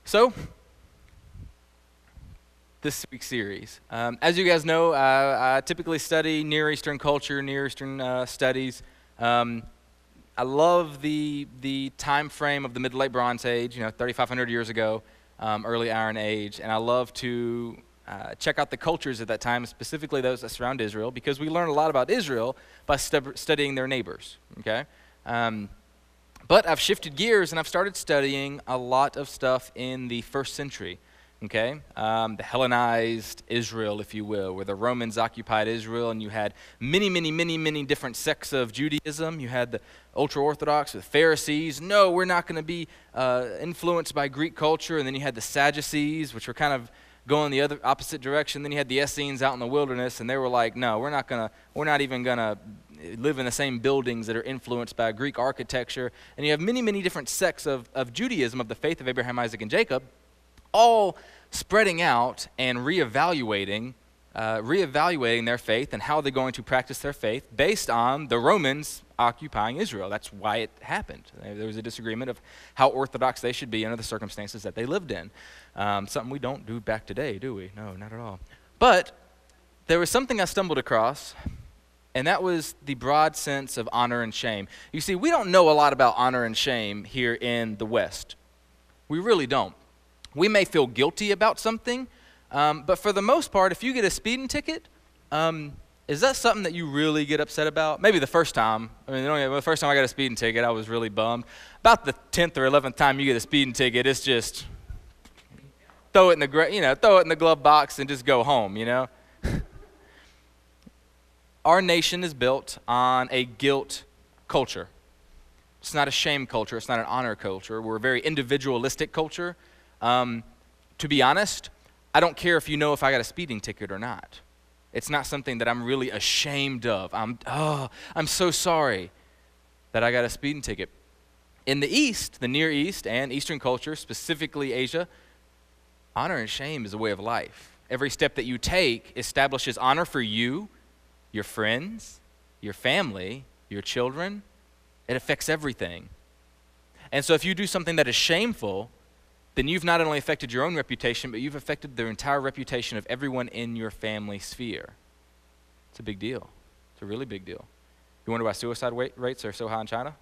So, this week's series. As you guys know, I typically study Near Eastern culture, Near Eastern studies. I love the time frame of the Mid to Late Bronze Age, 3,500 years ago, early Iron Age, and I love to check out the cultures at that time, specifically those that surround Israel, because we learn a lot about Israel by studying their neighbors, okay? But I've shifted gears and I've started studying a lot of stuff in the first century, okay? The Hellenized Israel, if you will, where the Romans occupied Israel and you had many different sects of Judaism. You had the ultra-Orthodox, the Pharisees. No, we're not going to be influenced by Greek culture. And then you had the Sadducees, which were kind of going the other opposite direction. Then you had the Essenes out in the wilderness, and they were like, no, we're not even going to live in the same buildings that are influenced by Greek architecture. And you have many different sects of Judaism, of the faith of Abraham, Isaac, and Jacob, all spreading out and reevaluating their faith and how they're going to practice their faith based on the Romans occupying Israel. That's why it happened. There was a disagreement of how orthodox they should be under the circumstances that they lived in. Something we don't do back today, do we? No, not at all. But there was something I stumbled across, and that was the broad sense of honor and shame. You see, we don't know a lot about honor and shame here in the West. We really don't. We may feel guilty about something, but for the most part, if you get a speeding ticket, is that something that you really get upset about? Maybe the first time. I mean, the first time I got a speeding ticket, I was really bummed. About the 10th or 11th time you get a speeding ticket, it's just throw it in the glove box and just go home, Our nation is built on a guilt culture. It's not a shame culture. It's not an honor culture. We're a very individualistic culture. To be honest, I don't care if you know if I got a speeding ticket or not. It's not something that I'm really ashamed of. I'm so sorry that I got a speeding ticket. In the East, the Near East and Eastern culture, specifically Asia, honor and shame is a way of life. Every step that you take establishes honor for you, your friends, your family, your children. It affects everything. And so if you do something that is shameful, then you've not only affected your own reputation, but you've affected the entire reputation of everyone in your family sphere. It's a big deal. It's a really big deal. You wonder why suicide rates are so high in China?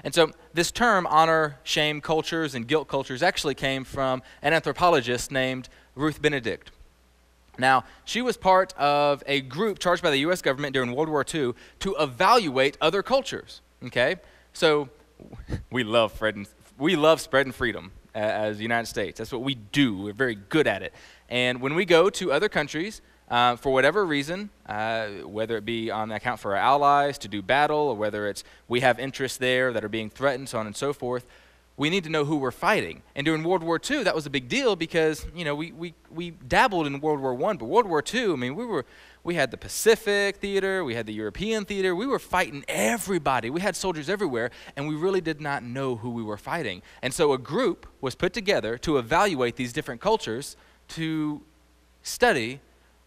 And so this term, honor, shame cultures, and guilt cultures, actually came from an anthropologist named Ruth Benedict. Now, she was part of a group charged by the U.S. government during World War II to evaluate other cultures, okay? So we love spreading freedom as the United States. That's what we do. We're very good at it. And when we go to other countries, for whatever reason, whether it be on account for our allies to do battle, or whether it's we have interests there that are being threatened, so on and so forth, we need to know who we're fighting. And during World War II, that was a big deal because, we dabbled in World War I, but World War II, I mean, we had the Pacific theater, we had the European theater, we were fighting everybody. We had soldiers everywhere, and we really did not know who we were fighting. And so a group was put together to evaluate these different cultures to study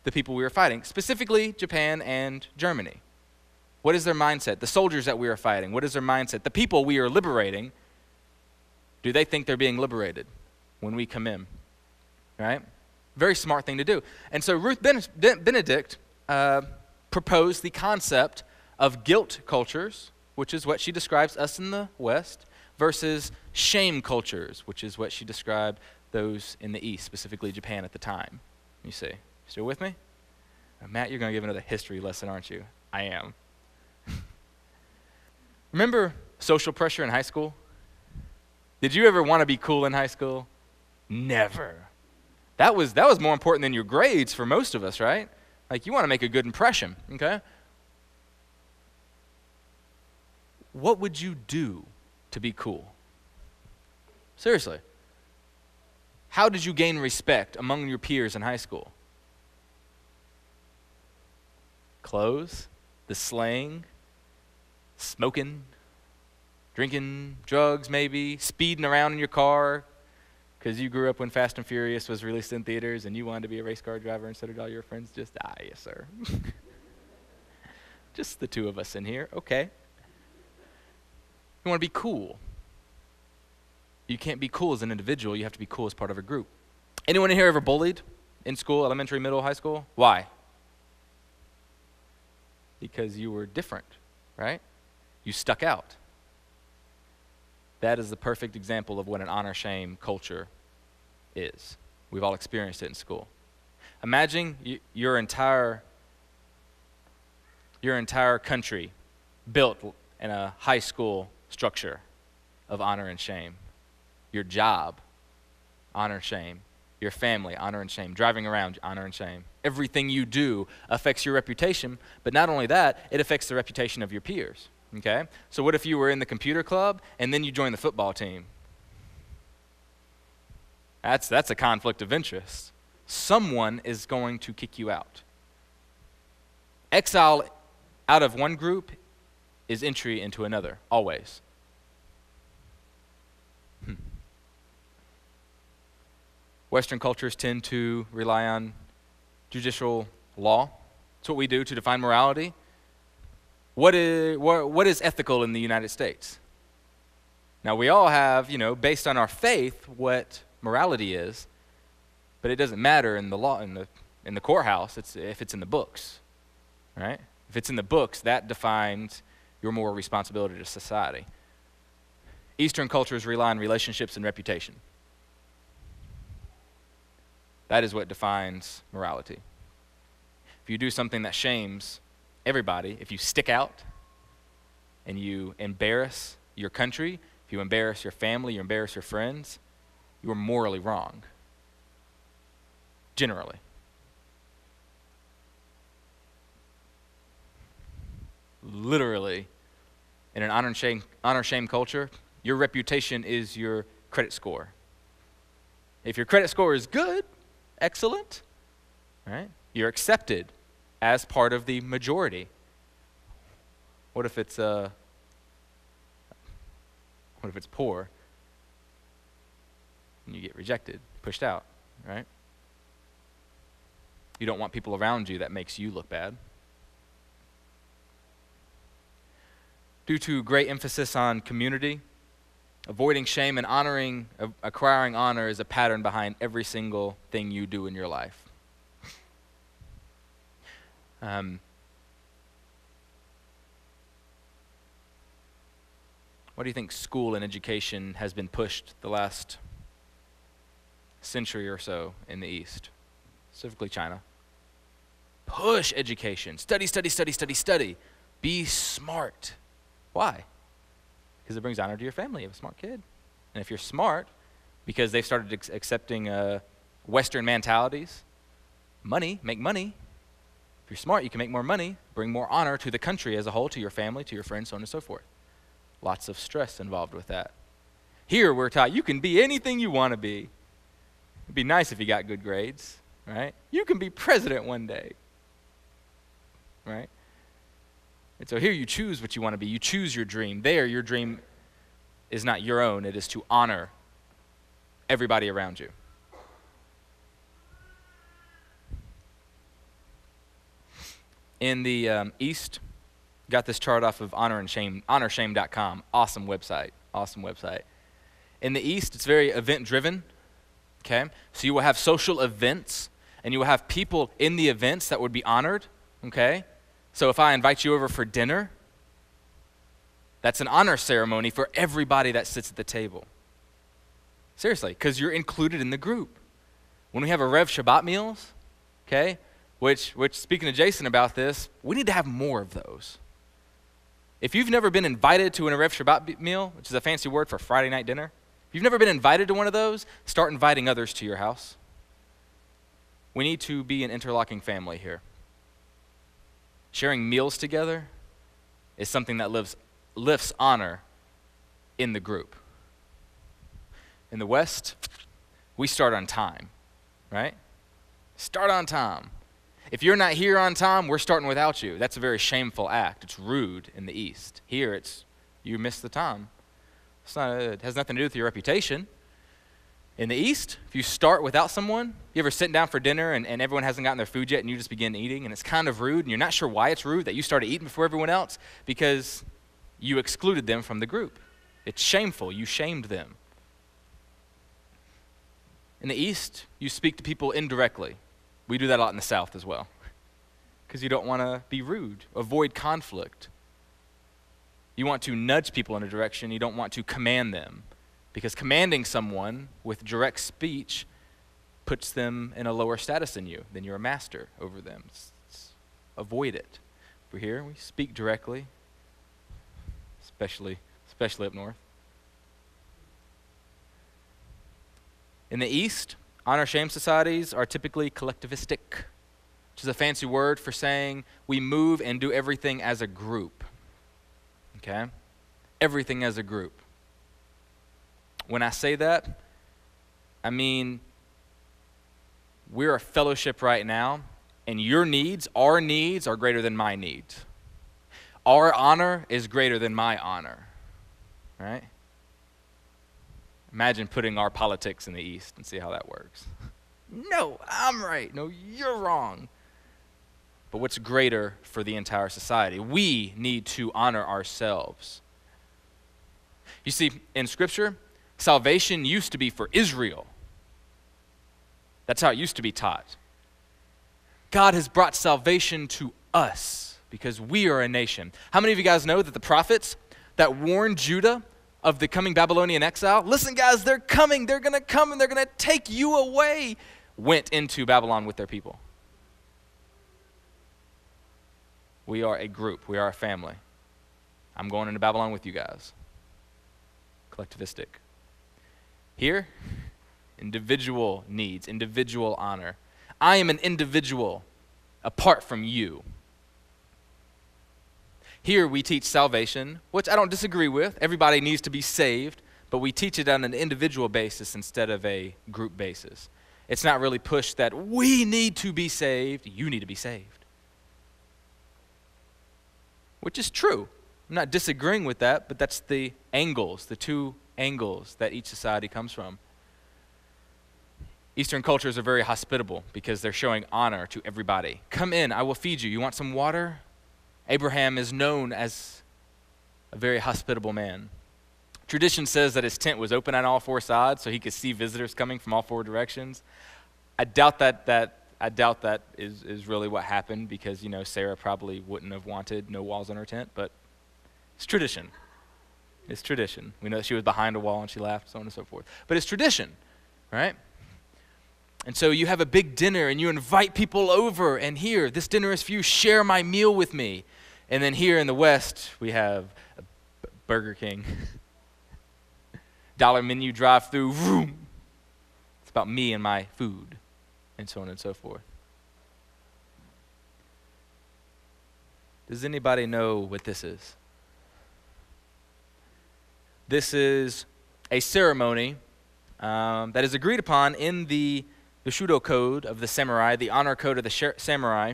the people we were fighting, specifically Japan and Germany. What is their mindset? The soldiers that we are fighting, what is their mindset? The people we are liberating, do they think they're being liberated when we come in, right? Very smart thing to do. And so Ruth Benedict proposed the concept of guilt cultures, which is what she describes us in the West, versus shame cultures, which is what she described those in the East, specifically Japan at the time. You see, still with me? Matt, you're going to give another history lesson, aren't you? I am. Remember social pressure in high school? Did you ever want to be cool in high school? Never. That was more important than your grades for most of us, right? Like, you want to make a good impression, okay? What would you do to be cool? Seriously. How did you gain respect among your peers in high school? Clothes, the slang, smoking, drinking, drugs maybe, speeding around in your car because you grew up when Fast and Furious was released in theaters and you wanted to be a race car driver and so did all your friends. Just, yes, sir. Just the two of us in here, okay. You want to be cool. You can't be cool as an individual. You have to be cool as part of a group. Anyone in here ever bullied in school, elementary, middle, high school? Why? Because you were different, right? You stuck out. That is the perfect example of what an honor-shame culture is. We've all experienced it in school. Imagine your entire country built in a high school structure of honor and shame. Your job, honor and shame. Your family, honor and shame. Driving around, honor and shame. Everything you do affects your reputation, but not only that, it affects the reputation of your peers, okay? So what if you were in the computer club and then you joined the football team? That's a conflict of interest. Someone is going to kick you out. Exile out of one group is entry into another, always. Western cultures tend to rely on judicial law. It's what we do to define morality. What is ethical in the United States? Now, we all have, based on our faith, what morality is, but it doesn't matter in the law, in the courthouse, if it's in the books, right? If it's in the books, that defines your moral responsibility to society. Eastern cultures rely on relationships and reputation. That is what defines morality. If you do something that shames everybody, if you stick out and you embarrass your country, if you embarrass your family, you embarrass your friends, you are morally wrong. Generally. Literally, in an honor-shame culture, your reputation is your credit score. If your credit score is good, excellent, right? You're accepted as part of the majority. What if it's poor and you get rejected, pushed out, right? You don't want people around you that makes you look bad. Due to great emphasis on community, avoiding shame and acquiring honor is a pattern behind every single thing you do in your life. What do you think school and education has been pushed the last century or so in the East, specifically China? Push education. Study, study, study, study, study. Be smart. Why? Because it brings honor to your family. You have a smart kid. And if you're smart, because they've started accepting Western mentalities, make money. If you're smart, you can make more money, bring more honor to the country as a whole, to your family, to your friends, so on and so forth. Lots of stress involved with that. Here, we're taught you can be anything you want to be. It'd be nice if you got good grades, right? You can be president one day, right? And so here you choose what you want to be. You choose your dream. There, your dream is not your own. It is to honor everybody around you. In the East, got this chart off of honorshame.com. Awesome website. In the East, it's very event-driven, okay? So you will have social events, and you will have people in the events that would be honored, okay? So if I invite you over for dinner, that's an honor ceremony for everybody that sits at the table. Seriously, because you're included in the group. When we have a Rev Shabbat meals, okay, which speaking to Jason about this, we need to have more of those. If you've never been invited to an Rev Shabbat meal, which is a fancy word for Friday night dinner, if you've never been invited to one of those, start inviting others to your house. We need to be an interlocking family here. Sharing meals together is something that lifts honor in the group. In the West, we start on time, right? Start on time. If you're not here on time, we're starting without you. That's a very shameful act. It's rude in the East. Here, it's you missed the time. It has nothing to do with your reputation. In the East, if you start without someone, you ever sit down for dinner and everyone hasn't gotten their food yet and you just begin eating and it's kind of rude and you're not sure why it's rude that you started eating before everyone else because you excluded them from the group. It's shameful. You shamed them. In the East, you speak to people indirectly. We do that a lot in the South as well, because you don't want to be rude, avoid conflict. You want to nudge people in a direction. You don't want to command them, because commanding someone with direct speech puts them in a lower status than you. Then you're a master over them. Avoid it. Over here, we speak directly, especially up north. In the East, honor-shame societies are typically collectivistic, which is a fancy word for saying we move and do everything as a group. Okay? Everything as a group. When I say that, I mean we're a fellowship right now, and your needs, our needs, are greater than my needs. Our honor is greater than my honor. Right? Imagine putting our politics in the East and see how that works. No, I'm right. No, you're wrong. But what's greater for the entire society? We need to honor ourselves. You see, in Scripture, salvation used to be for Israel. That's how it used to be taught. God has brought salvation to us because we are a nation. How many of you guys know that the prophets that warned Judah of the coming Babylonian exile, listen guys, they're coming, they're going to come and they're going to take you away, went into Babylon with their people? We are a group, we are a family. I'm going into Babylon with you guys. Collectivistic. Here, individual needs, individual honor. I am an individual apart from you. Here we teach salvation, which I don't disagree with. Everybody needs to be saved, but we teach it on an individual basis instead of a group basis. It's not really pushed that we need to be saved, you need to be saved. Which is true. I'm not disagreeing with that, but that's the angles, the two angles that each society comes from. Eastern cultures are very hospitable because they're showing honor to everybody. Come in, I will feed you. You want some water? Abraham is known as a very hospitable man. Tradition says that his tent was open on all four sides so he could see visitors coming from all four directions. I doubt that is really what happened because, Sarah probably wouldn't have wanted no walls on her tent, but it's tradition. It's tradition. We know that she was behind a wall and she laughed, so on and so forth. But it's tradition, right? And so you have a big dinner and you invite people over, and here, this dinner is for you, share my meal with me. And then here in the West, we have a Burger King. Dollar menu drive-through, vroom. It's about me and my food, and so on and so forth. Does anybody know what this is? This is a ceremony that is agreed upon in the Bushido code of the samurai, the honor code of the samurai.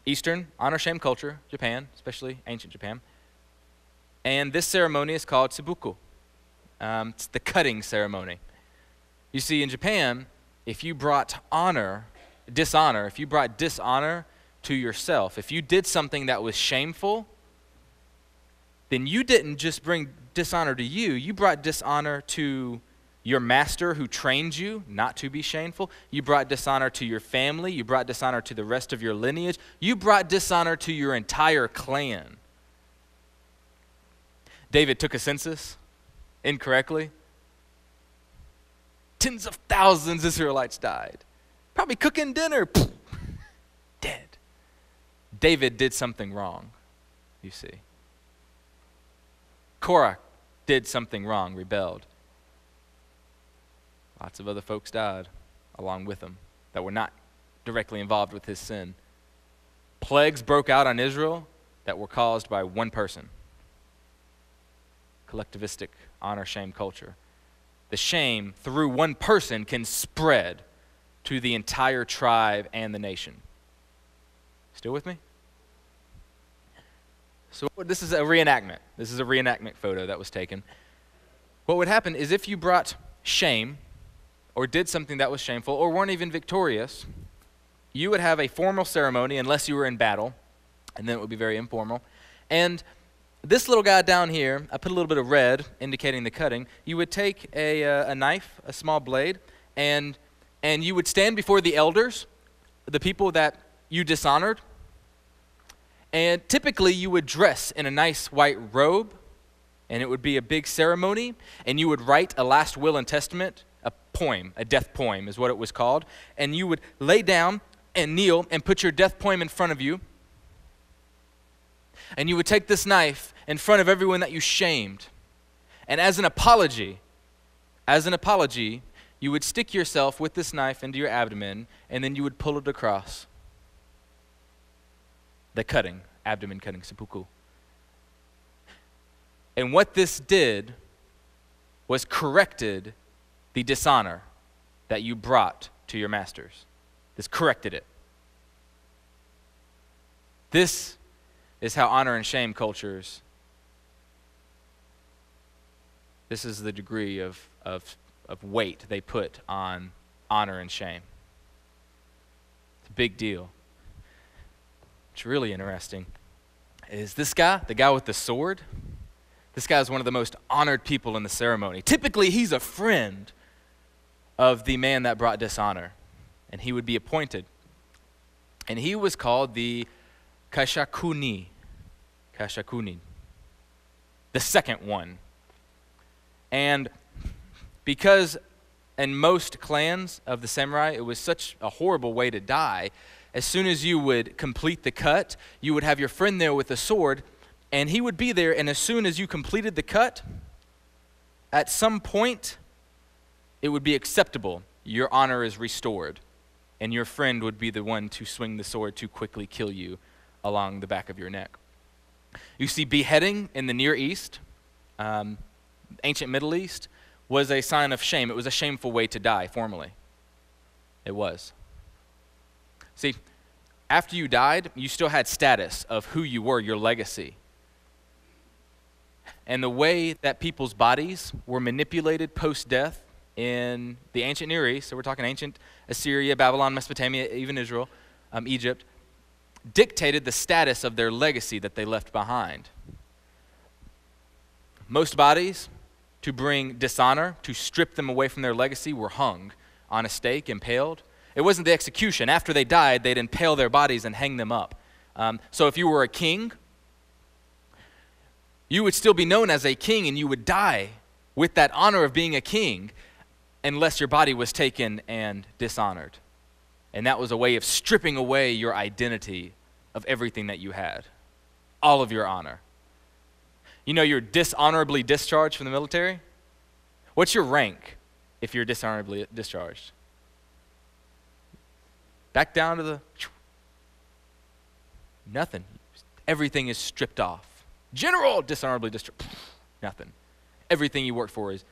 Eastern honor-shame culture, Japan, especially ancient Japan. And this ceremony is called tsubuku. It's the cutting ceremony. You see, in Japan, if you brought dishonor to yourself, if you did something that was shameful, then you didn't just bring dishonor to you, you brought dishonor to your master who trained you not to be shameful. You brought dishonor to your family. You brought dishonor to the rest of your lineage. You brought dishonor to your entire clan. David took a census incorrectly. Tens of thousands of Israelites died. Probably cooking dinner. Dead. David did something wrong, you see. Korah did something wrong, rebelled. Lots of other folks died along with him that were not directly involved with his sin. Plagues broke out on Israel that were caused by one person. Collectivistic honor-shame culture. The shame through one person can spread to the entire tribe and the nation. Still with me? So this is a reenactment. This is a reenactment photo that was taken. What would happen is if you brought shame or did something that was shameful, or weren't even victorious, you would have a formal ceremony unless you were in battle, and then it would be very informal. And this little guy down here, I put a little bit of red indicating the cutting. You would take a knife, a small blade, and you would stand before the elders, the people that you dishonored, and typically you would dress in a nice white robe, and it would be a big ceremony, and you would write a last will and testament, a poem, a death poem is what it was called, and you would lay down and kneel and put your death poem in front of you, and you would take this knife in front of everyone that you shamed, and as an apology, you would stick yourself with this knife into your abdomen, and then you would pull it across. The cutting, abdomen cutting, seppuku. And what this did was corrected the dishonor that you brought to your masters. This corrected it. This is how honor and shame cultures, this is the degree of weight they put on honor and shame. It's a big deal. What's really interesting is this guy, the guy with the sword, this guy is one of the most honored people in the ceremony. Typically, he's a friend of the man that brought dishonor, and he would be appointed. And he was called the Kashakuni, the second one. And because in most clans of the samurai, it was such a horrible way to die, as soon as you would complete the cut, you would have your friend there with a sword, and he would be there, and as soon as you completed the cut, at some point, it would be acceptable. Your honor is restored, and your friend would be the one to swing the sword to quickly kill you along the back of your neck. You see, beheading in the Near East, ancient Middle East, was a sign of shame. It was a shameful way to die, formerly. It was. See, after you died, you still had status of who you were, your legacy. And the way that people's bodies were manipulated post-death in the ancient Near East, so we're talking ancient Assyria, Babylon, Mesopotamia, even Israel, Egypt, dictated the status of their legacy that they left behind. Most bodies, to bring dishonor, to strip them away from their legacy, were hung on a stake, impaled. It wasn't the execution. After they died, they'd impale their bodies and hang them up. So if you were a king, you would still be known as a king, and you would die with that honor of being a king unless your body was taken and dishonored. And that was a way of stripping away your identity of everything that you had, all of your honor. You know, you're dishonorably discharged from the military. What's your rank if you're dishonorably discharged? Back down to the... Nothing. Everything is stripped off. General, dishonorably discharged. Nothing. Everything you worked for is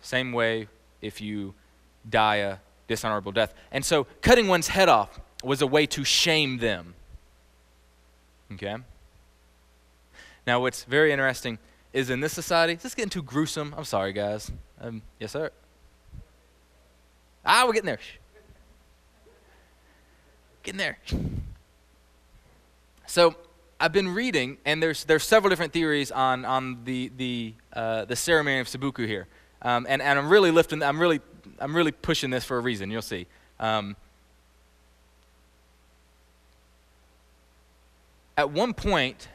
same way if you die a dishonorable death. And so cutting one's head off was a way to shame them. Okay? Now what's very interesting is in this society, is this getting too gruesome? I'm sorry, guys. Yes, sir. We're getting there. Getting there. So I've been reading, and there's several different theories on the ceremony of seppuku here, and I'm really pushing this for a reason. You'll see. At one point,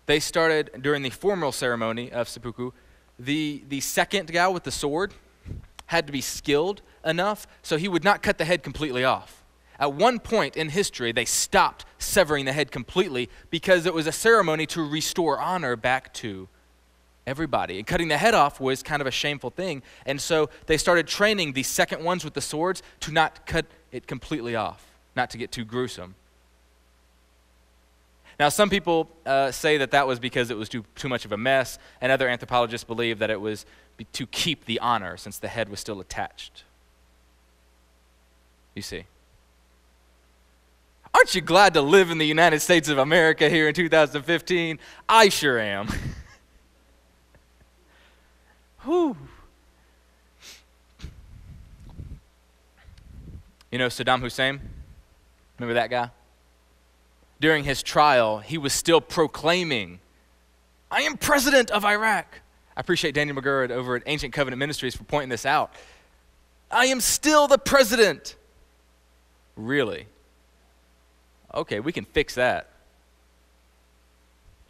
they started during the formal ceremony of seppuku. The second guy with the sword had to be skilled enough so he would not cut the head completely off. At one point in history, they stopped severing the head completely because it was a ceremony to restore honor back to everybody. And cutting the head off was kind of a shameful thing. And so they started training the second ones with the swords to not cut it completely off, not to get too gruesome. Now, some people say that was because it was too much of a mess, and other anthropologists believe that it was to keep the honor since the head was still attached. You see. Aren't you glad to live in the United States of America here in 2015? I sure am. Whew. You know Saddam Hussein? Remember that guy? During his trial, he was still proclaiming, I am president of Iraq. I appreciate Daniel McGurd over at Ancient Covenant Ministries for pointing this out. I am still the president. Really? Okay, we can fix that.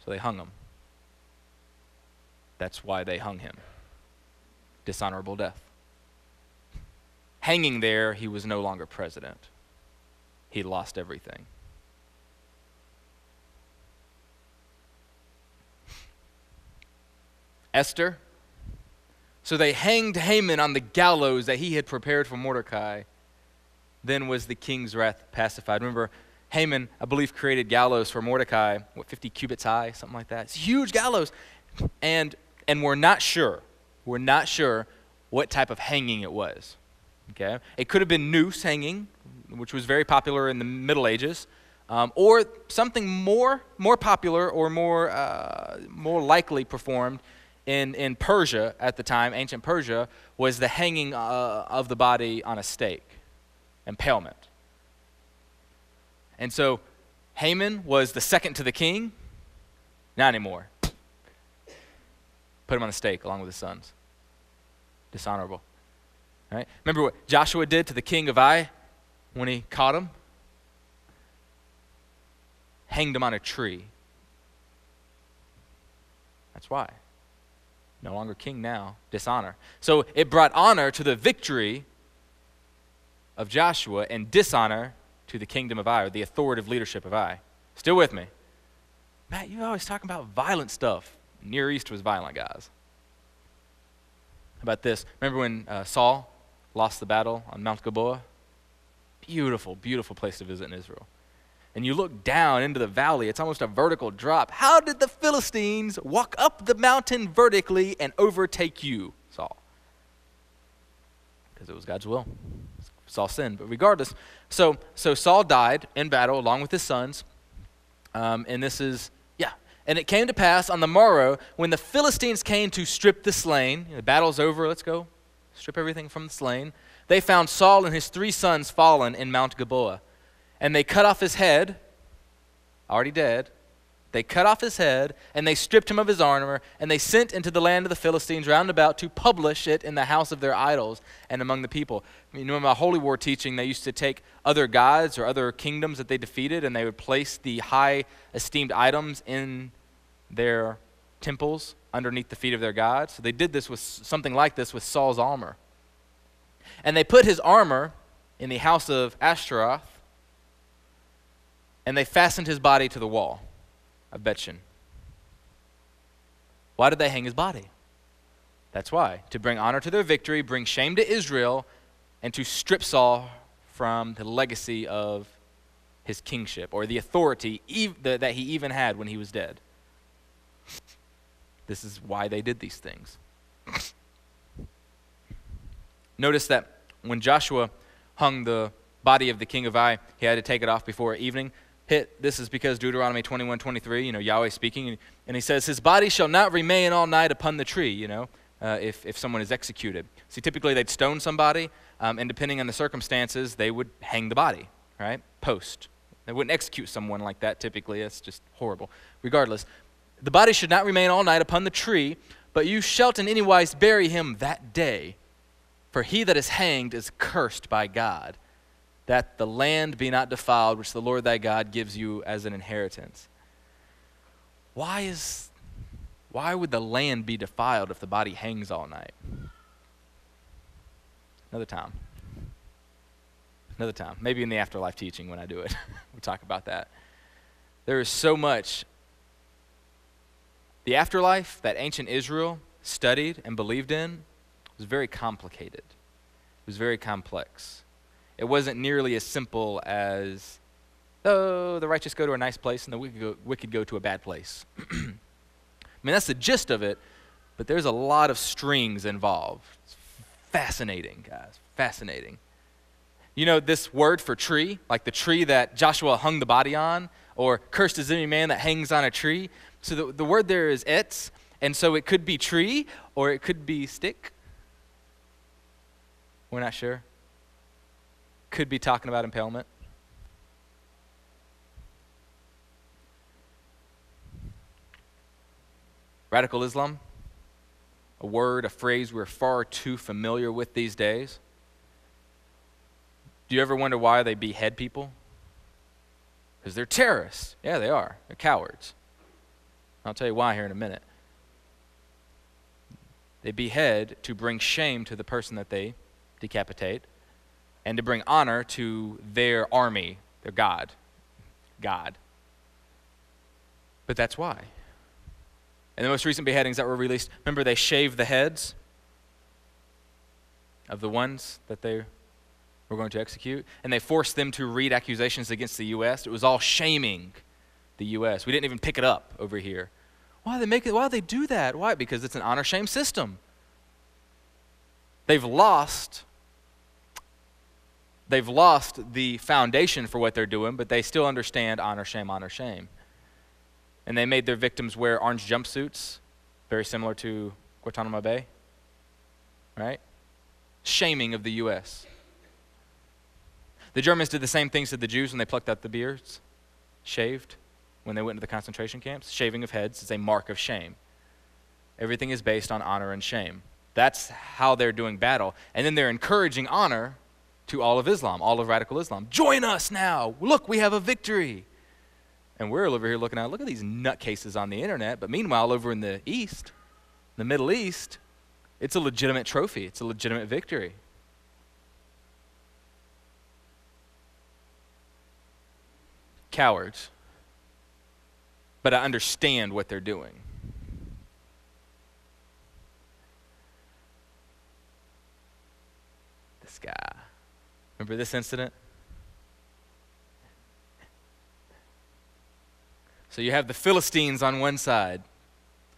So they hung him. That's why they hung him. Dishonorable death. Hanging there, he was no longer president. He lost everything. Esther. So they hanged Haman on the gallows that he had prepared for Mordecai. Then was the king's wrath pacified. Remember, Haman, I believe, created gallows for Mordecai, 50 cubits high, something like that. It's huge gallows. And we're not sure what type of hanging it was. Okay? It could have been noose hanging, which was very popular in the Middle Ages, or something more popular or more likely performed in Persia at the time, ancient Persia, was the hanging of the body on a stake, impalement. And so Haman was the second to the king. Not anymore. Put him on the stake along with his sons. Dishonorable. Right? Remember what Joshua did to the king of Ai when he caught him? Hanged him on a tree. That's why. No longer king now. Dishonor. So it brought honor to the victory of Joshua and dishonor to the kingdom of Ai, or the authoritative leadership of Ai. Still with me? Matt, you're always talking about violent stuff. Near East was violent, guys. How about this? Remember when Saul lost the battle on Mount Gilboa? Beautiful, beautiful place to visit in Israel. And you look down into the valley, it's almost a vertical drop. How did the Philistines walk up the mountain vertically and overtake you, Saul? Because it was God's will. Saul sinned, but regardless. So Saul died in battle along with his sons. And this is, And it came to pass on the morrow when the Philistines came to strip the slain. The battle's over, let's go. Strip everything from the slain. They found Saul and his 3 sons fallen in Mount Gilboa. And they cut off his head, already dead. They cut off his head, and they stripped him of his armor, and they sent into the land of the Philistines round about to publish it in the house of their idols and among the people. You know, in my Holy War teaching, they used to take other gods or other kingdoms that they defeated, and they would place the high esteemed items in their temples underneath the feet of their gods. So they did this with something like this with Saul's armor. And they put his armor in the house of Ashtaroth, and they fastened his body to the wall of Bethshan. Why did they hang his body? That's why. To bring honor to their victory, bring shame to Israel, and to strip Saul from the legacy of his kingship, or the authority that he even had when he was dead. This is why they did these things. Notice that when Joshua hung the body of the king of Ai, he had to take it off before evening hit. This is because Deuteronomy 21:23, Yahweh speaking, and he says, his body shall not remain all night upon the tree, if someone is executed. See, typically they'd stone somebody, and depending on the circumstances, they would hang the body, right? Post. They wouldn't execute someone like that typically. It's just horrible. Regardless, the body should not remain all night upon the tree, but you shalt in any wise bury him that day. For he that is hanged is cursed by God, that the land be not defiled, which the Lord thy God gives you as an inheritance. Why would the land be defiled if the body hangs all night? Another time. Maybe in the afterlife teaching when I do it. We'll talk about that. There is so much. The afterlife that ancient Israel studied and believed in was very complicated. It was very complex. It wasn't nearly as simple as, the righteous go to a nice place and the wicked go to a bad place. I mean, that's the gist of it, but there's a lot of strings involved. It's fascinating, guys, fascinating. This word for tree, like the tree that Joshua hung the body on, or cursed is any man that hangs on a tree. So the word there is etz, and so it could be tree or it could be stick. We're not sure. Could be talking about impalement. Radical Islam, a word, a phrase we're far too familiar with these days. Do you ever wonder why they behead people? Because they're terrorists. Yeah, they are. They're cowards. I'll tell you why here in a minute. They behead to bring shame to the person that they decapitate and to bring honor to their army, their God. God. But that's why. And the most recent beheadings that were released, remember they shaved the heads of the ones that they were going to execute, and they forced them to read accusations against the U.S. It was all shaming the U.S. We didn't even pick it up over here. Why do they do that? Why? Because it's an honor-shame system. They've lost the foundation for what they're doing, but they still understand honor, shame, honor, shame. And they made their victims wear orange jumpsuits, very similar to Guantanamo Bay, right? Shaming of the U.S. The Germans did the same things to the Jews when they plucked out the beards, shaved when they went into the concentration camps. Shaving of heads is a mark of shame. Everything is based on honor and shame. That's how they're doing battle. And then they're encouraging honor to all of Islam, all of radical Islam. Join us now. Look, we have a victory. And we're over here looking at, look at these nutcases on the internet. But meanwhile, over in the East, the Middle East, it's a legitimate trophy. It's a legitimate victory. Cowards. But I understand what they're doing. This guy. Remember this incident? So you have the Philistines on one side,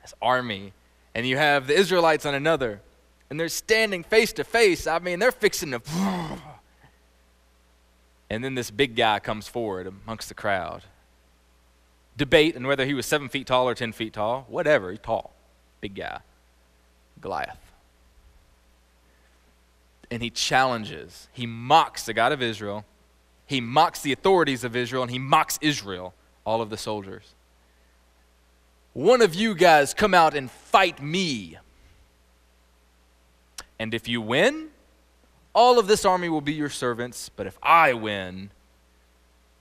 this army, and you have the Israelites on another, and they're standing face to face. I mean, they're fixing to... And then this big guy comes forward amongst the crowd. Debate on whether he was 7 feet tall or 10 feet tall. Whatever, he's tall. Big guy. Goliath. And he challenges. He mocks the God of Israel. He mocks the authorities of Israel, and he mocks Israel, all of the soldiers. One of you guys come out and fight me. And if you win, all of this army will be your servants. But if I win,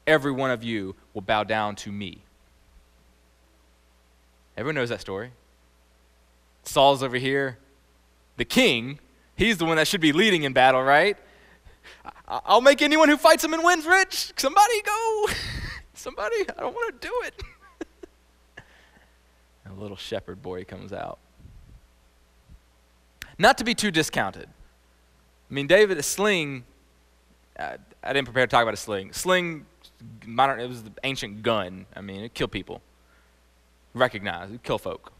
every one of you will bow down to me. Everyone knows that story. Saul's over here. The king, he's the one that should be leading in battle, right? I'll make anyone who fights him and wins rich. Somebody go. Somebody, I don't want to do it. A little shepherd boy comes out. Not to be too discounted. I mean, David, a sling, I didn't prepare to talk about a sling. Sling, modern, it was the ancient gun. I mean, it killed people. Recognize, it kill folk.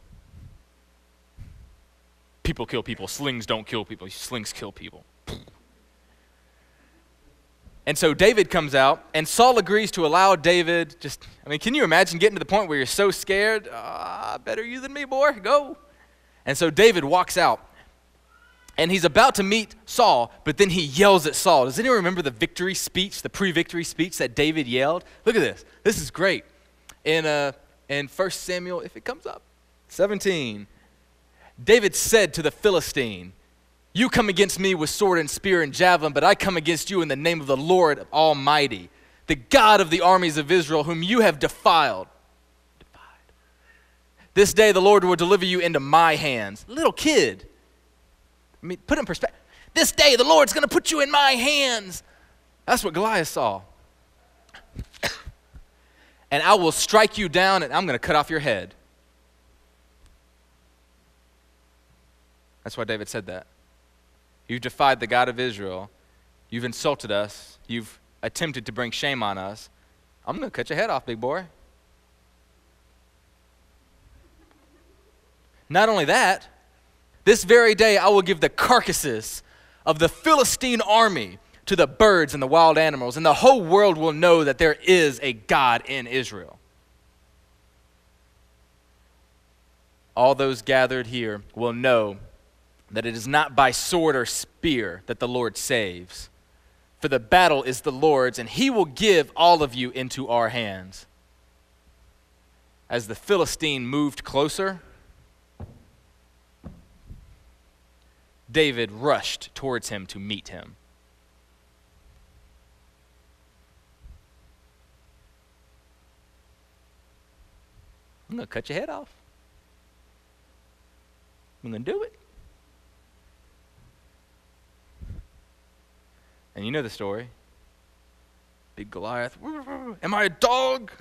People kill people. Slings don't kill people. Slings kill people. And so David comes out, and Saul agrees to allow David can you imagine getting to the point where you're so scared? Better you than me, boy. Go. And so David walks out, and he's about to meet Saul, but then he yells at Saul. Does anyone remember the victory speech, the pre-victory speech that David yelled? Look at this. This is great. In 1 Samuel, if it comes up, 17, David said to the Philistine, "You come against me with sword and spear and javelin, but I come against you in the name of the Lord Almighty, the God of the armies of Israel, whom you have defiled. This day the Lord will deliver you into my hands." Little kid. I mean, put it in perspective. This day the Lord's going to put you in my hands. That's what Goliath saw. And I will strike you down, and I'm going to cut off your head. That's why David said that. You've defied the God of Israel. You've insulted us. You've attempted to bring shame on us. I'm going to cut your head off, big boy. Not only that, this very day I will give the carcasses of the Philistine army to the birds and the wild animals, and the whole world will know that there is a God in Israel. All those gathered here will know that it is not by sword or spear that the Lord saves. For the battle is the Lord's, and he will give all of you into our hands. As the Philistine moved closer, David rushed towards him to meet him. I'm going to cut your head off. I'm going to do it. And you know the story. Big Goliath. Am I a dog?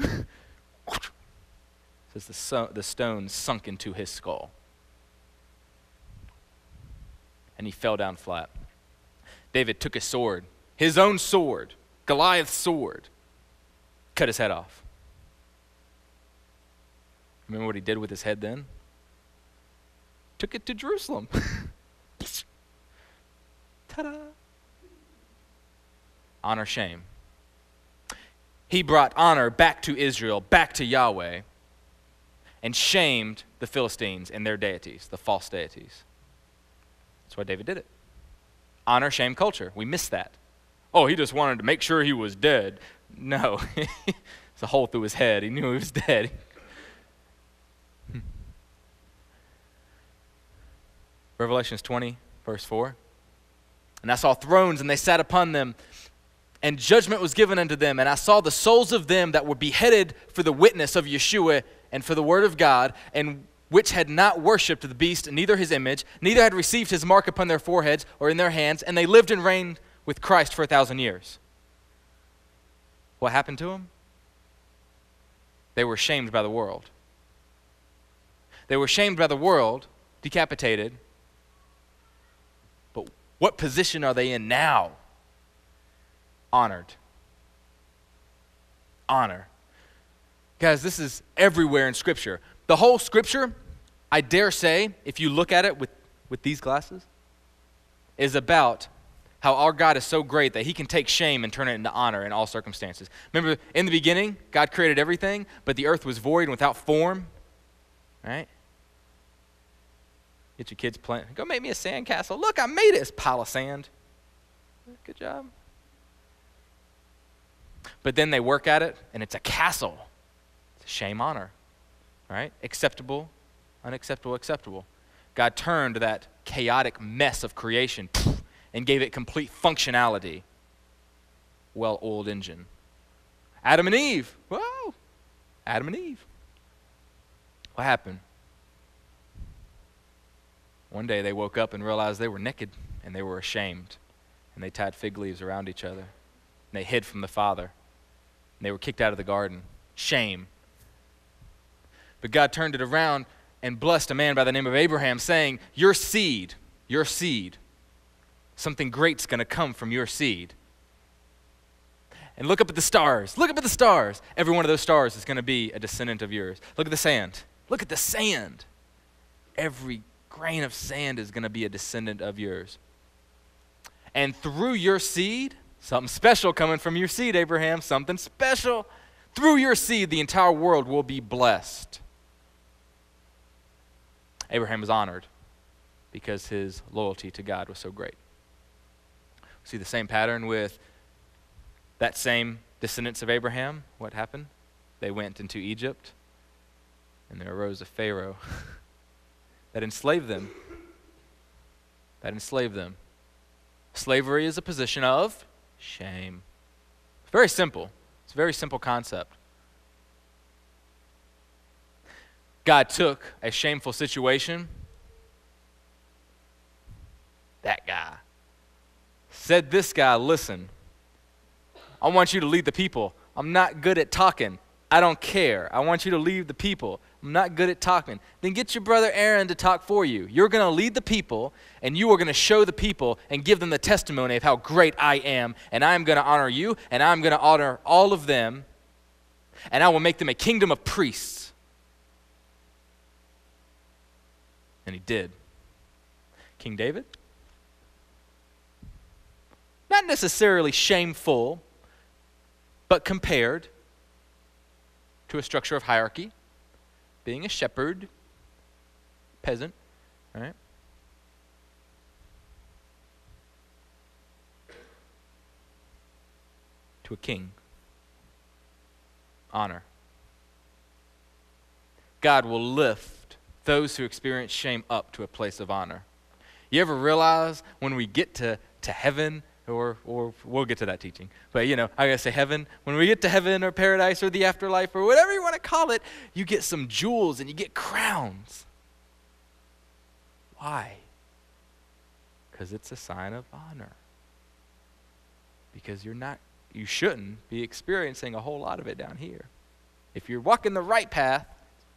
Says the stone sunk into his skull. And he fell down flat. David took his sword, his own sword, Goliath's sword, cut his head off. Remember what he did with his head then? Took it to Jerusalem. Ta-da! Honor, shame. He brought honor back to Israel, back to Yahweh, and shamed the Philistines and their deities, the false deities. That's why David did it. Honor, shame culture. We miss that. Oh, he just wanted to make sure he was dead. No. It's a hole through his head. He knew he was dead. Revelations 20, verse 4. And I saw thrones, and they sat upon them, and judgment was given unto them. And I saw the souls of them that were beheaded for the witness of Yeshua and for the word of God, and which had not worshipped the beast, neither his image, neither had received his mark upon their foreheads or in their hands, and they lived and reigned with Christ for 1,000 years. What happened to them? They were shamed by the world. They were shamed by the world, decapitated. But what position are they in now? Honored. Honor. Guys, this is everywhere in Scripture. The whole Scripture, I dare say, if you look at it with these glasses, is about how our God is so great that he can take shame and turn it into honor in all circumstances. Remember, in the beginning, God created everything, but the earth was void and without form. Right? Get your kids playing. Go make me a sand castle. Look, I made it. It's a pile of sand. Good job. But then they work at it, and it's a castle. It's a shame, honor. Right? Acceptable, unacceptable, acceptable. God turned that chaotic mess of creation and gave it complete functionality. Well-oiled engine. Adam and Eve. Whoa! Adam and Eve. What happened? One day they woke up and realized they were naked and they were ashamed. And they tied fig leaves around each other. And they hid from the Father. And they were kicked out of the garden. Shame. But God turned it around and blessed a man by the name of Abraham, saying, your seed, something great's going to come from your seed. And look up at the stars. Look up at the stars. Every one of those stars is going to be a descendant of yours. Look at the sand. Look at the sand. Every grain of sand is going to be a descendant of yours. And through your seed, something special coming from your seed, Abraham, something special. Through your seed, the entire world will be blessed. Abraham was honored because his loyalty to God was so great. See the same pattern with that same descendants of Abraham. What happened? They went into Egypt, and there arose a Pharaoh that enslaved them. Slavery is a position of shame. It's very simple. It's a very simple concept. God took a shameful situation. That guy said, this guy, listen, I want you to lead the people. I'm not good at talking. I don't care. I want you to lead the people. I'm not good at talking. Then get your brother Aaron to talk for you. You're going to lead the people, and you are going to show the people and give them the testimony of how great I am, and I'm going to honor you, and I'm going to honor all of them, and I will make them a kingdom of priests. And he did. King David? Not necessarily shameful, but compared to a structure of hierarchy, being a shepherd, peasant, right? To a king. Honor. God will lift those who experience shame up to a place of honor. You ever realize when we get to heaven or we'll get to that teaching. But, I got to say heaven. When we get to heaven or paradise or the afterlife or whatever you want to call it, you get some jewels and you get crowns. Why? Because it's a sign of honor. Because you shouldn't be experiencing a whole lot of it down here. If you're walking the right path,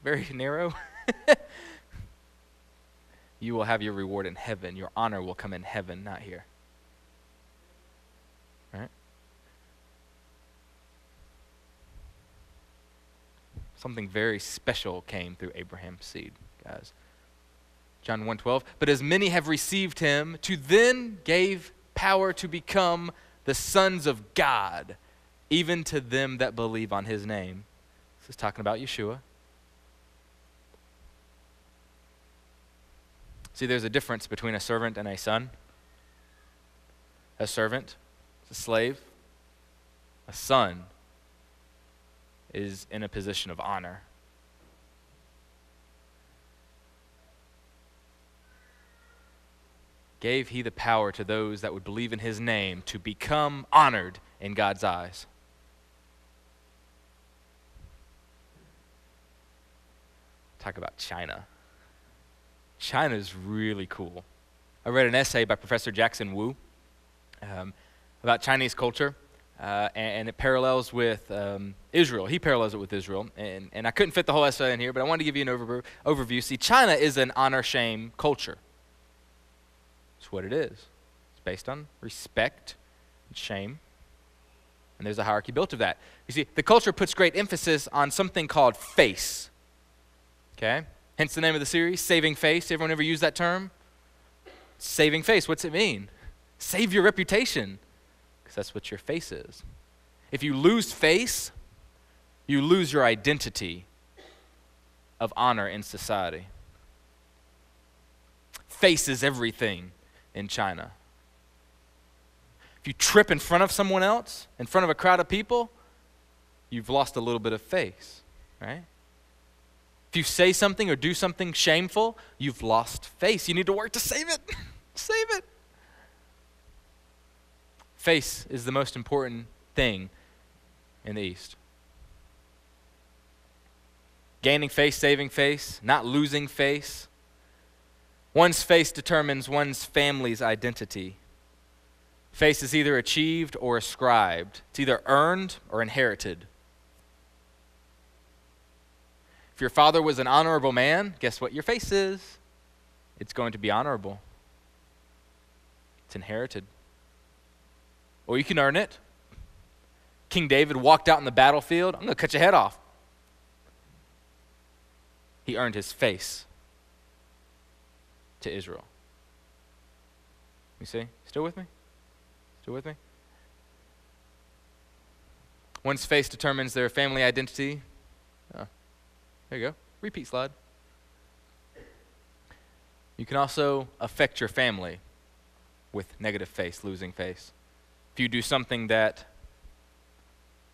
very narrow, you will have your reward in heaven. Your honor will come in heaven, not here. Right? Something very special came through Abraham's seed, guys. John 1:12, but as many have received him, to them gave power to become the sons of God, even to them that believe on his name. This is talking about Yeshua. See, there's a difference between a servant and a son. A servant is a slave. A son is in a position of honor. Gave he the power to those that would believe in his name to become honored in God's eyes. Talk about China. China is really cool. I read an essay by Professor Jackson Wu about Chinese culture, and it parallels with Israel. He parallels it with Israel, and I couldn't fit the whole essay in here, but I wanted to give you an overview. See, China is an honor-shame culture. It's what it is. It's based on respect and shame, and there's a hierarchy built of that. You see, the culture puts great emphasis on something called face. Okay? Hence the name of the series, Saving Face. Everyone ever use that term? Saving face, what's it mean? Save your reputation, because that's what your face is. If you lose face, you lose your identity of honor in society. Face is everything in China. If you trip in front of someone else, in front of a crowd of people, you've lost a little bit of face, right? If you say something or do something shameful, you've lost face. You need to work to save it. Save it. Face is the most important thing in the East. Gaining face, saving face, not losing face. One's face determines one's family's identity. Face is either achieved or ascribed. It's either earned or inherited. If your father was an honorable man, guess what your face is? It's going to be honorable. It's inherited. Or you can earn it. King David walked out in the battlefield. I'm going to cut your head off. He earned his face to Israel. You see? Still with me? Still with me? One's face determines their family identity. There you go. Repeat slide. You can also affect your family with negative face, losing face. If you do something that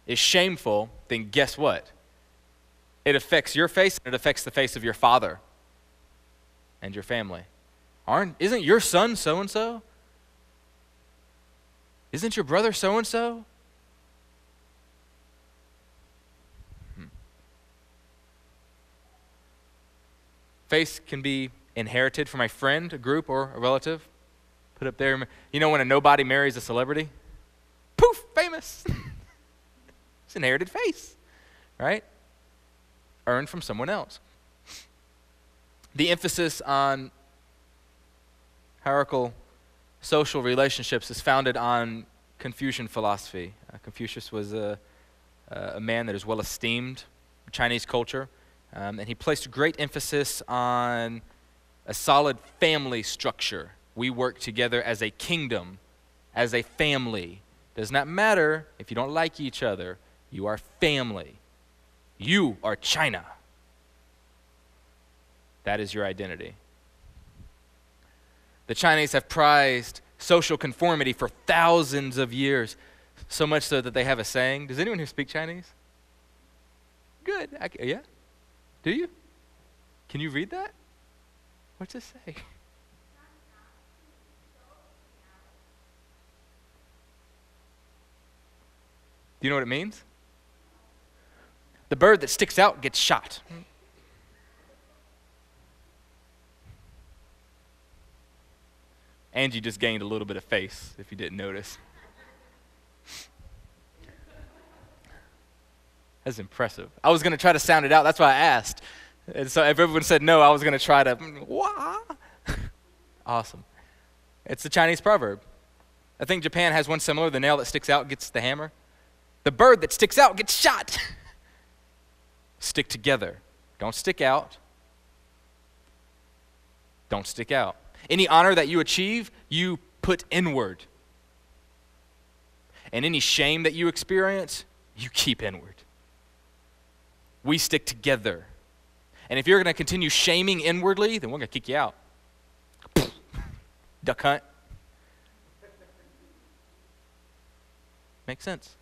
is shameful, then guess what? It affects your face and it affects the face of your father and your family. Isn't your son so-and-so? Isn't your brother so-and-so? Face can be inherited from a friend, a group, or a relative. Put up there. You know when a nobody marries a celebrity? Poof, famous. It's inherited face, right? Earned from someone else. The emphasis on hierarchical social relationships is founded on Confucian philosophy. Confucius was a man that is well esteemed in Chinese culture. And he placed great emphasis on a solid family structure. We work together as a kingdom, as a family. Does not matter if you don't like each other. You are family. You are China. That is your identity. The Chinese have prized social conformity for thousands of years, so much so that they have a saying. Does anyone here speak Chinese? Good. Yeah? Do you? Can you read that? What's it say? Do you know what it means? The bird that sticks out gets shot. Angie just gained a little bit of face, if you didn't notice. That's impressive. I was going to try to sound it out. That's why I asked. And so if everyone said no, I was going to try to, wah. Awesome. It's the Chinese proverb. I think Japan has one similar. The nail that sticks out gets the hammer. The bird that sticks out gets shot. Stick together. Don't stick out. Don't stick out. Any honor that you achieve, you put inward. And any shame that you experience, you keep inward. We stick together. And if you're going to continue shaming inwardly, then we're going to kick you out. Duck hunt. Makes sense.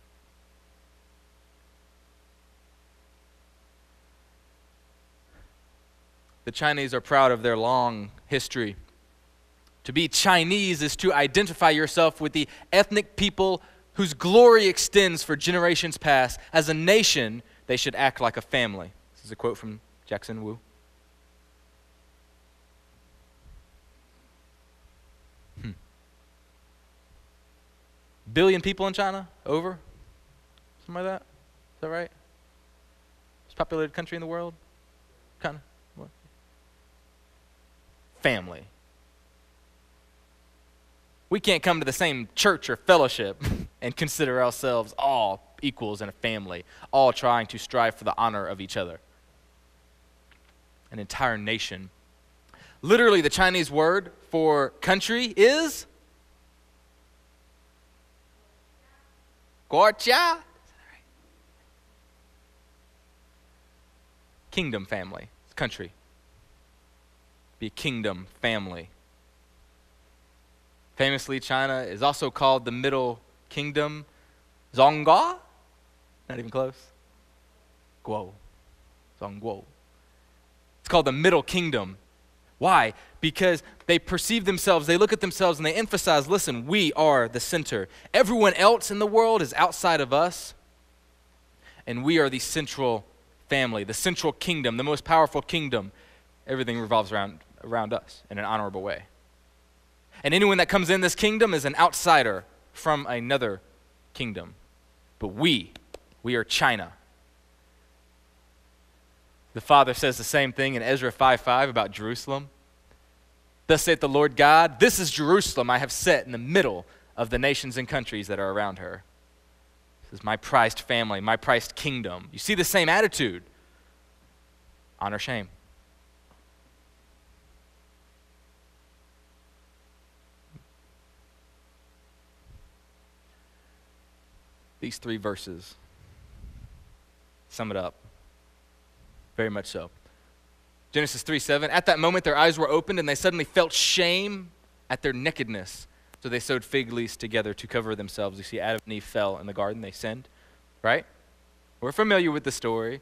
The Chinese are proud of their long history. To be Chinese is to identify yourself with the ethnic people whose glory extends for generations past. As a nation, they should act like a family. This is a quote from Jackson Wu. Billion people in China? Over? Something like that? Is that right? Most populated country in the world? Kind of. What? Family. We can't come to the same church or fellowship and consider ourselves all equals in a family, all trying to strive for the honor of each other. An entire nation. Literally, the Chinese word for country is Guojia. Kingdom family. Country. Be a kingdom family. Famously, China is also called the Middle Kingdom. Zhongguo? Not even close. Guo. Zhongguo. It's called the Middle Kingdom. Why? Because they perceive themselves, they look at themselves and they emphasize, listen, we are the center. Everyone else in the world is outside of us. And we are the central family, the central kingdom, the most powerful kingdom. Everything revolves around us in an honorable way. And anyone that comes in this kingdom is an outsider from another kingdom. But we are China. The Father says the same thing in Ezra 5:5 about Jerusalem. Thus saith the Lord God, this is Jerusalem I have set in the middle of the nations and countries that are around her. This is my prized family, my prized kingdom. You see the same attitude. Honor, shame. These 3 verses sum it up. Very much so. Genesis 3:7, at that moment their eyes were opened and they suddenly felt shame at their nakedness. So they sewed fig leaves together to cover themselves. You see, Adam and Eve fell in the garden, they sinned, right? We're familiar with the story.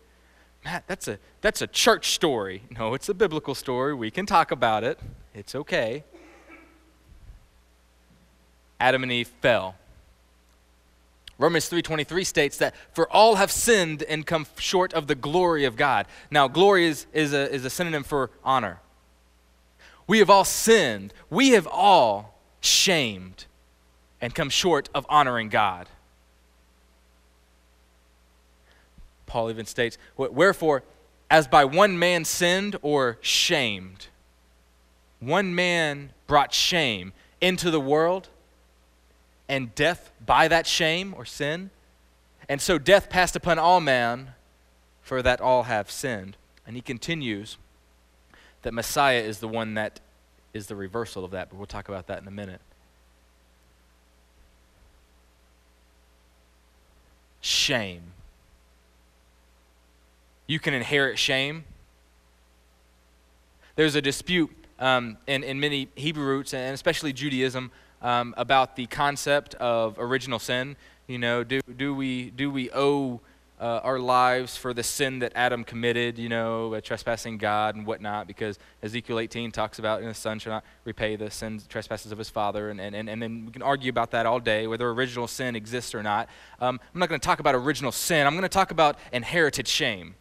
Matt, that's a church story. No, it's a biblical story. We can talk about it. It's okay. Adam and Eve fell. Romans 3:23 states that for all have sinned and come short of the glory of God. Now, glory is a synonym for honor. We have all sinned. We have all shamed and come short of honoring God. Paul even states, wherefore, as by one man sinned or shamed, one man brought shame into the world, and death by that shame or sin. And so death passed upon all men, for that all have sinned. And he continues that Messiah is the one that is the reversal of that, but we'll talk about that in a minute. Shame. You can inherit shame. There's a dispute in many Hebrew roots, and especially Judaism, about the concept of original sin. You know, do we owe our lives for the sin that Adam committed, trespassing God and whatnot, because Ezekiel 18 talks about the son shall not repay the sins, trespasses of his father, and then we can argue about that all day, whether original sin exists or not. I'm not going to talk about original sin. I'm going to talk about inherited shame,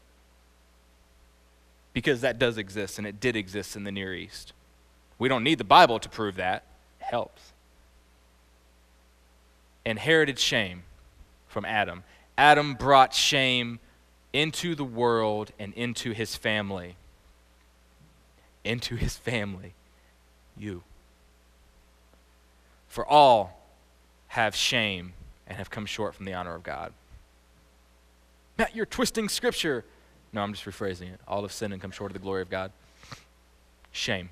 because that does exist, and it did exist in the Near East. We don't need the Bible to prove that. It helps. Inherited shame from Adam. Adam brought shame into the world and into his family. Into his family. You. For all have shame and have come short from the honor of God. Matt, you're twisting Scripture. No, I'm just rephrasing it. All have sinned and come short of the glory of God. Shame.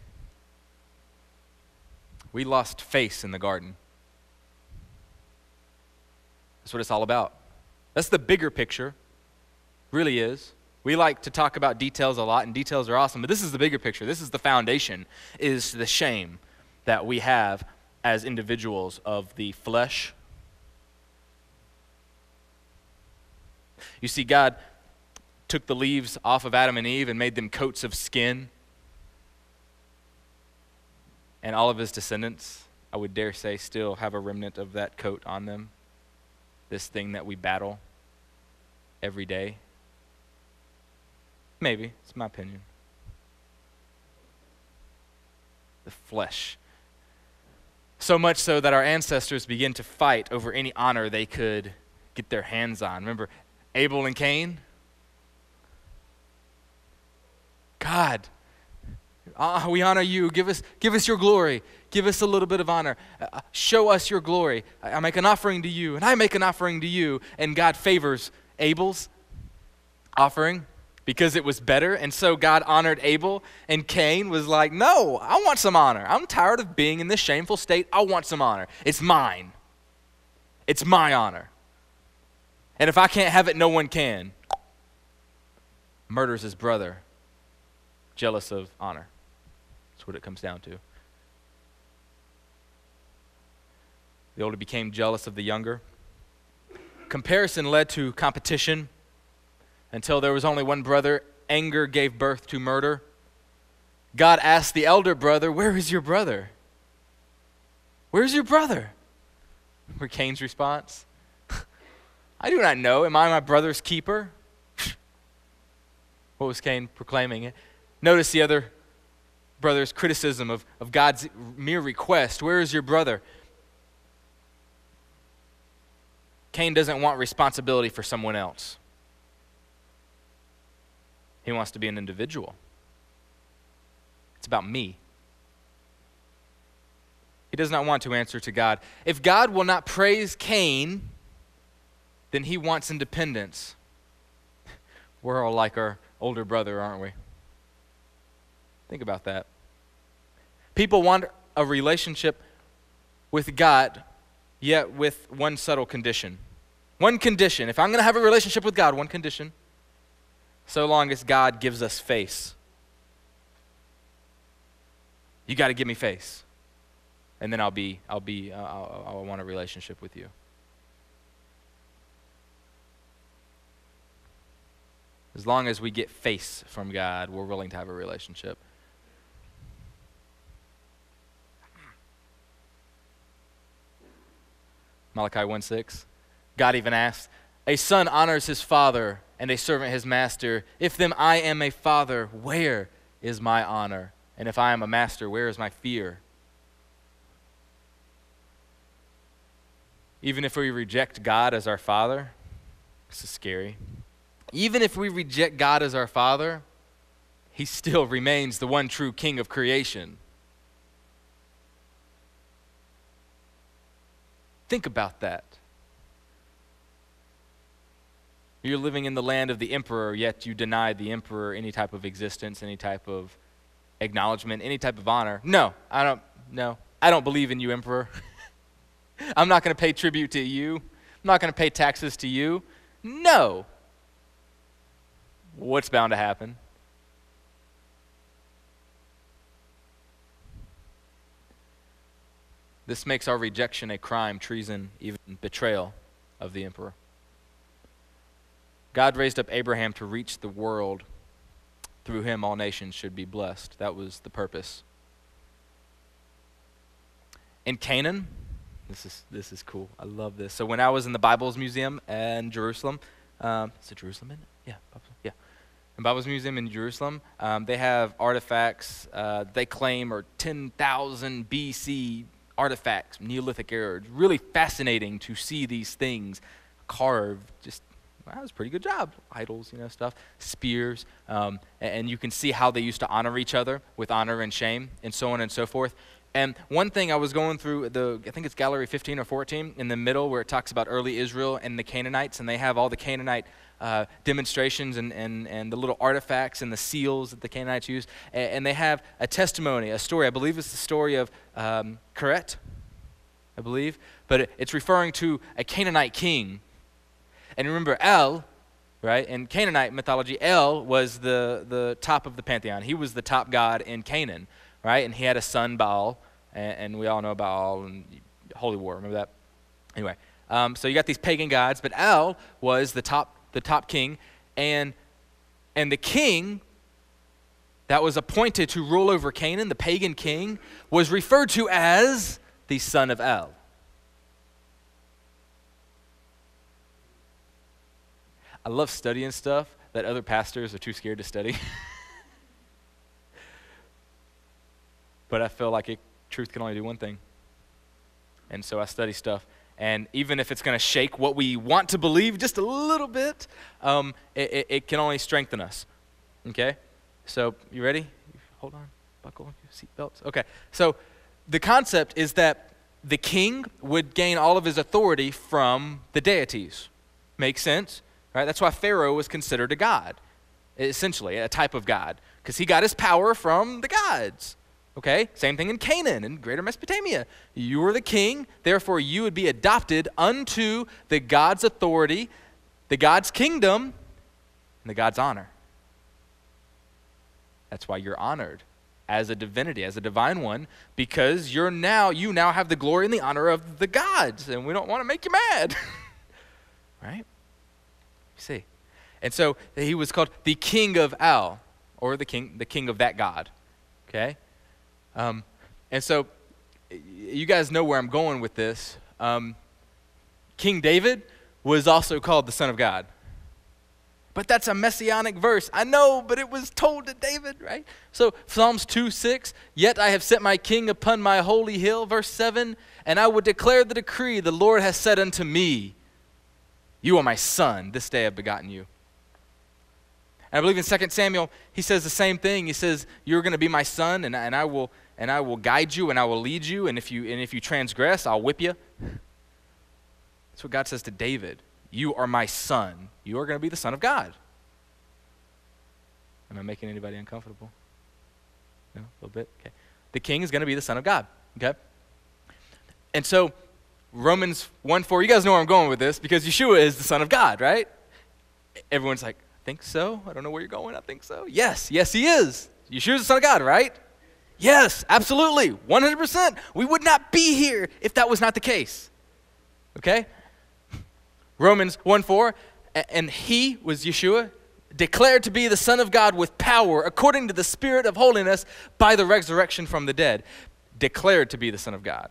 We lost face in the garden. That's what it's all about. That's the bigger picture, really is. We like to talk about details a lot, and details are awesome, but this is the bigger picture. This is the foundation, is the shame that we have as individuals of the flesh. You see, God took the leaves off of Adam and Eve and made them coats of skin. And all of his descendants, I would dare say, still have a remnant of that coat on them. This thing that we battle every day. Maybe, it's my opinion. The flesh. So much so that our ancestors begin to fight over any honor they could get their hands on. Remember Abel and Cain? God, we honor you. Give us your glory. Give us a little bit of honor. Show us your glory. I make an offering to you, and I make an offering to you. And God favors Abel's offering because it was better. And so God honored Abel, and Cain was like, no, I want some honor. I'm tired of being in this shameful state. I want some honor. It's mine. It's my honor. And if I can't have it, no one can. Murders his brother, jealous of honor. That's what it comes down to. The older became jealous of the younger. Comparison led to competition until there was only one brother. Anger gave birth to murder. God asked the elder brother, where is your brother? Where's your brother? Were Cain's response? I do not know. Am I my brother's keeper? What was Cain proclaiming? Notice the other brother's criticism of God's mere request. Where is your brother? Cain doesn't want responsibility for someone else. He wants to be an individual. It's about me. He does not want to answer to God. If God will not praise Cain, then he wants independence. We're all like our older brother, aren't we? Think about that. People want a relationship with God, yet with one subtle condition. One condition. If I'm going to have a relationship with God, one condition. So long as God gives us face. You got to give me face. And then I'll want a relationship with you. As long as we get face from God, we're willing to have a relationship. Malachi 1:6. God even asks, a son honors his father and a servant his master. If then I am a father, where is my honor? And if I am a master, where is my fear? Even if we reject God as our father, this is scary. Even if we reject God as our father, he still remains the one true king of creation. Think about that. You're living in the land of the emperor, yet you deny the emperor any type of existence, any type of acknowledgement, any type of honor. No, I don't believe in you, emperor. I'm not going to pay tribute to you. I'm not going to pay taxes to you. No. What's bound to happen? This makes our rejection a crime, treason, even betrayal of the emperor. God raised up Abraham to reach the world. Through him, all nations should be blessed. That was the purpose. In Canaan, this is cool. I love this. So when I was in the Bibles Museum in Jerusalem, is it Jerusalem in it? Yeah. In Bibles Museum in Jerusalem, they have artifacts they claim are 10,000 BC artifacts, Neolithic era. It's really fascinating to see these things carved. That was a pretty good job. Idols, stuff, spears, and you can see how they used to honor each other with honor and shame, and so on and so forth. And one thing I was going through, I think it's Gallery 15 or 14, in the middle where it talks about early Israel and the Canaanites, and they have all the Canaanite demonstrations and the little artifacts and the seals that the Canaanites use. And they have a testimony, a story. I believe it's the story of Keret, I believe. But it's referring to a Canaanite king. And remember El, right? In Canaanite mythology, El was the top of the pantheon. He was the top god in Canaan, right? And he had a son, Baal, and we all know Baal and Holy War. Remember that? Anyway, so you got these pagan gods, but El was the top king, and the king that was appointed to rule over Canaan, the pagan king, was referred to as the son of El. I love studying stuff that other pastors are too scared to study. But I feel like truth can only do one thing. And so I study stuff. And even if it's going to shake what we want to believe just a little bit, it can only strengthen us. Okay? So you ready? Hold on. Buckle your seatbelts. Okay. So the concept is that the king would gain all of his authority from the deities. Makes sense? Right? That's why Pharaoh was considered a god, essentially, a type of god, because he got his power from the gods. Okay? Same thing in Canaan, in greater Mesopotamia. You were the king, therefore you would be adopted unto the God's authority, the God's kingdom, and the God's honor. That's why you're honored as a divinity, as a divine one, because you now have the glory and the honor of the gods, and we don't want to make you mad. Right? See. And so he was called the king of Al, or the king of that god. Okay? And so you guys know where I'm going with this. King David was also called the Son of God. But that's a messianic verse. I know, but it was told to David, right? So Psalms 2:6, yet I have set my king upon my holy hill, verse 7, and I would declare the decree, the Lord has said unto me, you are my son, this day I have begotten you. And I believe in 2 Samuel, he says the same thing. He says, you're going to be my son, and I will guide you, and I will lead you, and if you transgress, I'll whip you. That's what God says to David. You are my son. You are going to be the son of God. Am I making anybody uncomfortable? No? A little bit? Okay. The king is going to be the son of God. Okay? And so, Romans 1:4, you guys know where I'm going with this, because Yeshua is the Son of God, right? Everyone's like, I think so. I don't know where you're going. I think so. Yes, he is. Yeshua is the Son of God, right? Yes, absolutely, 100%. We would not be here if that was not the case. Okay? Romans 1:4, and he was Yeshua, declared to be the Son of God with power, according to the Spirit of holiness, by the resurrection from the dead. Declared to be the Son of God.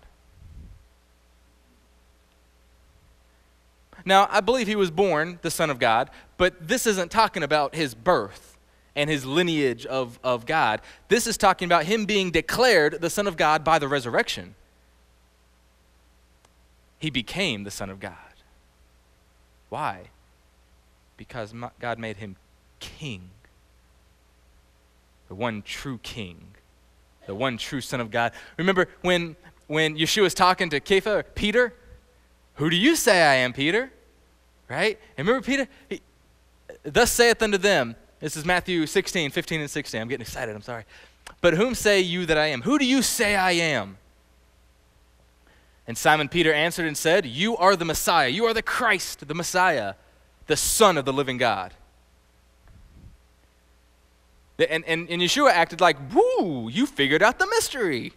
Now, I believe he was born the Son of God, but this isn't talking about his birth and his lineage of God. This is talking about him being declared the Son of God by the resurrection. He became the Son of God. Why? Because God made him king. The one true king. The one true Son of God. Remember when Yeshua was talking to Peter? Who do you say I am, Peter? Right? And remember Peter? Thus saith unto them, this is Matthew 16, 15 and 16. I'm getting excited, I'm sorry. But whom say you that I am? Who do you say I am? And Simon Peter answered and said, you are the Messiah. You are the Christ, the Messiah, the Son of the living God. And Yeshua acted like, woo, you figured out the mystery.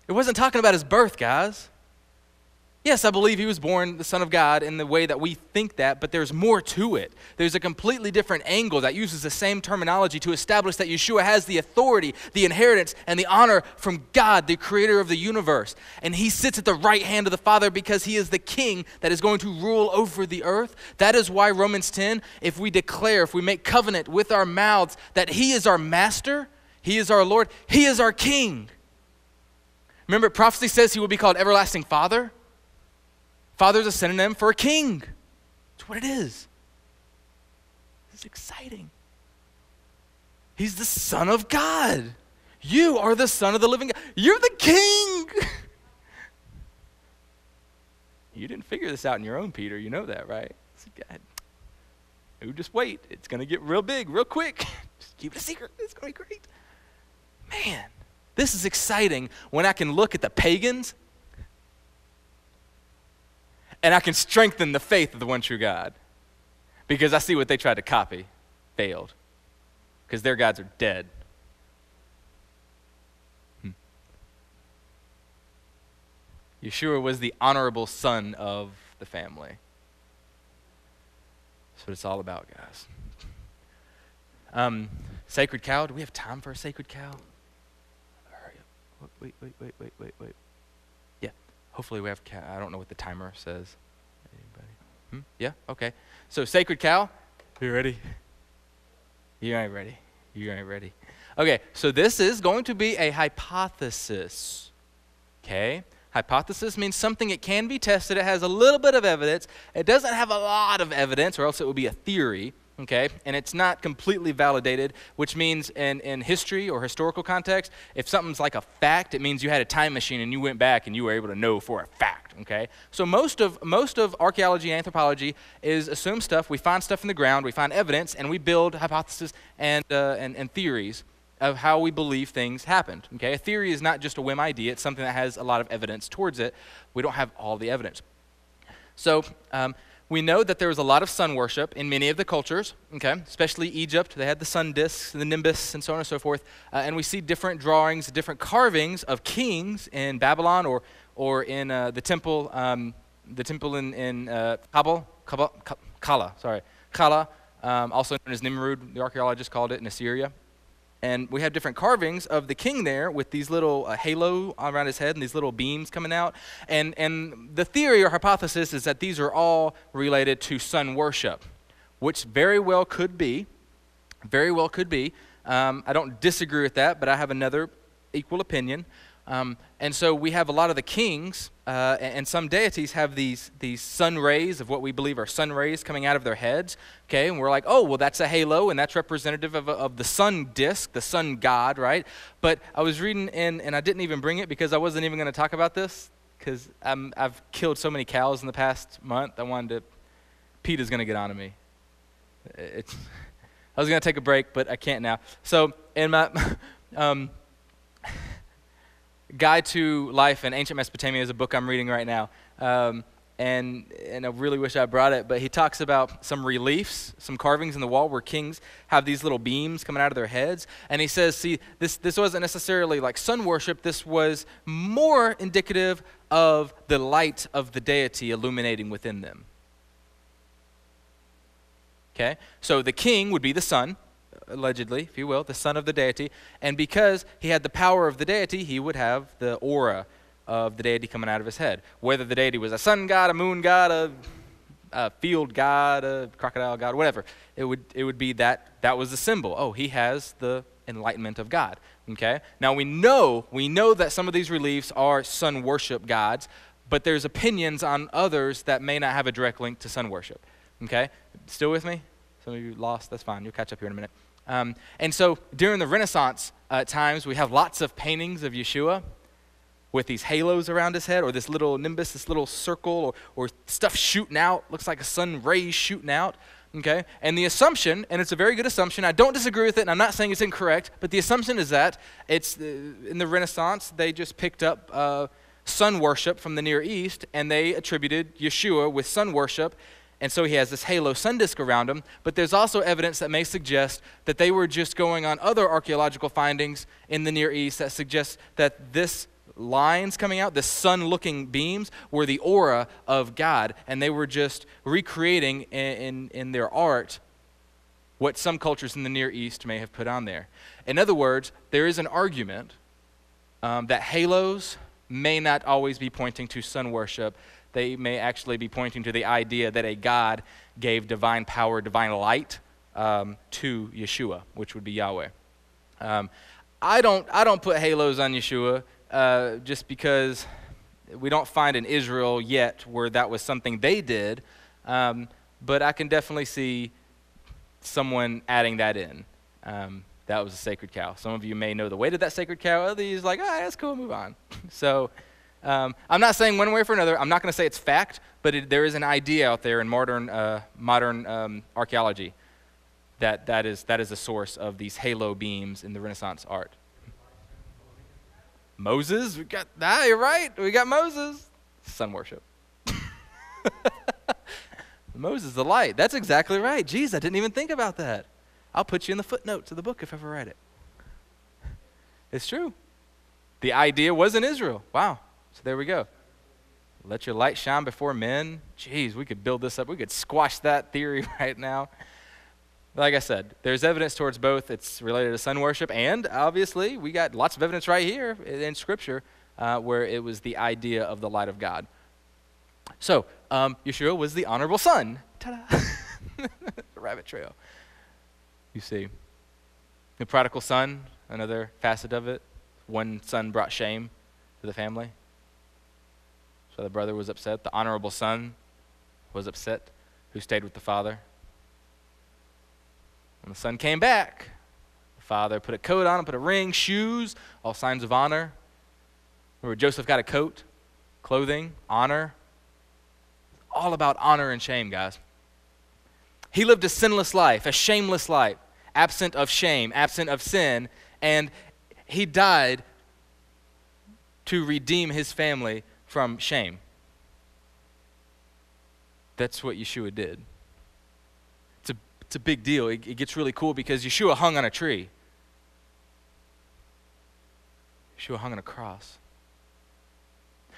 It wasn't talking about his birth, guys. Yes, I believe he was born the Son of God in the way that we think that, but there's more to it. There's a completely different angle that uses the same terminology to establish that Yeshua has the authority, the inheritance, and the honor from God, the creator of the universe. And he sits at the right hand of the Father because he is the king that is going to rule over the earth. That is why Romans 10, if we make covenant with our mouths that he is our master, he is our Lord, he is our king. Remember, prophecy says he will be called Everlasting Father. Father is a synonym for a king. That's what it is. It's exciting. He's the Son of God. You are the Son of the living God. You're the king. You didn't figure this out on your own, Peter. You know that, right? Just wait. It's going to get real big, real quick. Just keep it a secret. It's going to be great. Man, this is exciting when I can look at the pagans and I can strengthen the faith of the one true God because I see what they tried to copy failed because their gods are dead. Yeshua was the honorable son of the family. That's what it's all about, guys. Sacred cow. Do we have time for a sacred cow? Hurry up. Wait. Yeah. Hopefully we have cow. I don't know what the timer says. Anybody? Yeah? Okay. So sacred cow. You ready? You ain't ready. Okay. So this is going to be a hypothesis. Okay? Hypothesis means something it can be tested. It has a little bit of evidence. It doesn't have a lot of evidence, or else it would be a theory, okay? And it's not completely validated, which means in history or historical context, if something's like a fact, it means you had a time machine and you went back and you were able to know for a fact, okay? So most of archaeology and anthropology is assume stuff. We find stuff in the ground, we find evidence, and we build hypotheses and theories of how we believe things happened, okay? A theory is not just a whim idea. It's something that has a lot of evidence towards it. We don't have all the evidence. So we know that there was a lot of sun worship in many of the cultures, okay? Especially Egypt. They had the sun discs, the nimbus, and so on and so forth. And we see different drawings, different carvings of kings in Babylon or in the temple in Kala, also known as Nimrud, the archaeologists called it, in Assyria. And we have different carvings of the king there with these little halo around his head and these little beams coming out. And the theory or hypothesis is that these are all related to sun worship, which very well could be. I don't disagree with that, but I have another equal opinion. And so we have a lot of the kings and some deities have these sun rays of what we believe are sun rays coming out of their heads, okay? And we're like, oh, well, that's a halo, and that's representative of the sun disk, the sun god, right? But I was reading and I didn't even bring it because I wasn't even going to talk about this because I've killed so many cows in the past month. PETA's going to get on to me. I was going to take a break, but I can't now. So in my... Guide to Life in Ancient Mesopotamia is a book I'm reading right now, and I really wish I brought it, but he talks about some reliefs, some carvings in the wall where kings have these little beams coming out of their heads, and he says, see, this wasn't necessarily like sun worship, this was more indicative of the light of the deity illuminating within them. Okay, so the king would be the sun, allegedly, if you will, the son of the deity. And because he had the power of the deity, he would have the aura of the deity coming out of his head. Whether the deity was a sun god, a moon god, a field god, a crocodile god, whatever, it would be that was the symbol. Oh, he has the enlightenment of God. Okay? Now we know that some of these reliefs are sun worship gods, but there's opinions on others that may not have a direct link to sun worship. Okay? Still with me? Some of you lost? That's fine. You'll catch up here in a minute. And so during the Renaissance times, we have lots of paintings of Yeshua with these halos around his head, or this little nimbus, this little circle, or stuff shooting out, looks like a sun rays shooting out, okay? And the assumption, and it's a very good assumption, I don't disagree with it, and I'm not saying it's incorrect, but the assumption is that it's in the Renaissance, they just picked up sun worship from the Near East, and they attributed Yeshua with sun worship. And so he has this halo sun disk around him, but there's also evidence that may suggest that they were just going on other archaeological findings in the Near East that suggests that this lines coming out, the sun-looking beams, were the aura of God, and they were just recreating in their art what some cultures in the Near East may have put on there. In other words, there is an argument that halos may not always be pointing to sun worship. They may actually be pointing to the idea that a God gave divine power, divine light to Yeshua, which would be Yahweh. I don't put halos on Yeshua just because we don't find in Israel yet where that was something they did, but I can definitely see someone adding that in. That was a sacred cow. Some of you may know the weight of that sacred cow. Others like, all right, that's cool, move on. So I'm not saying one way or another. I'm not going to say it's fact, but there is an idea out there in modern archaeology that is a source of these halo beams in the Renaissance art. Moses, you're right. We got Moses. Sun worship. Moses, the light. That's exactly right. Jeez, I didn't even think about that. I'll put you in the footnotes of the book if I ever write it. It's true. The idea was in Israel. Wow. So there we go. Let your light shine before men. Jeez, we could build this up. We could squash that theory right now. Like I said, there's evidence towards both. It's related to sun worship, and obviously we got lots of evidence right here in Scripture where it was the idea of the light of God. So Yeshua was the honorable son. Ta-da! Rabbit trail. You see. The prodigal son, another facet of it. One son brought shame to the family. So the brother was upset. The honorable son was upset, who stayed with the father. When the son came back, the father put a coat on him, put a ring, shoes, all signs of honor. Remember, Joseph got a coat, clothing, honor. All about honor and shame, guys. He lived a sinless life, a shameless life, absent of shame, absent of sin, and he died to redeem his family from shame. That's what Yeshua did. It's a big deal. It gets really cool because Yeshua hung on a tree. Yeshua hung on a cross.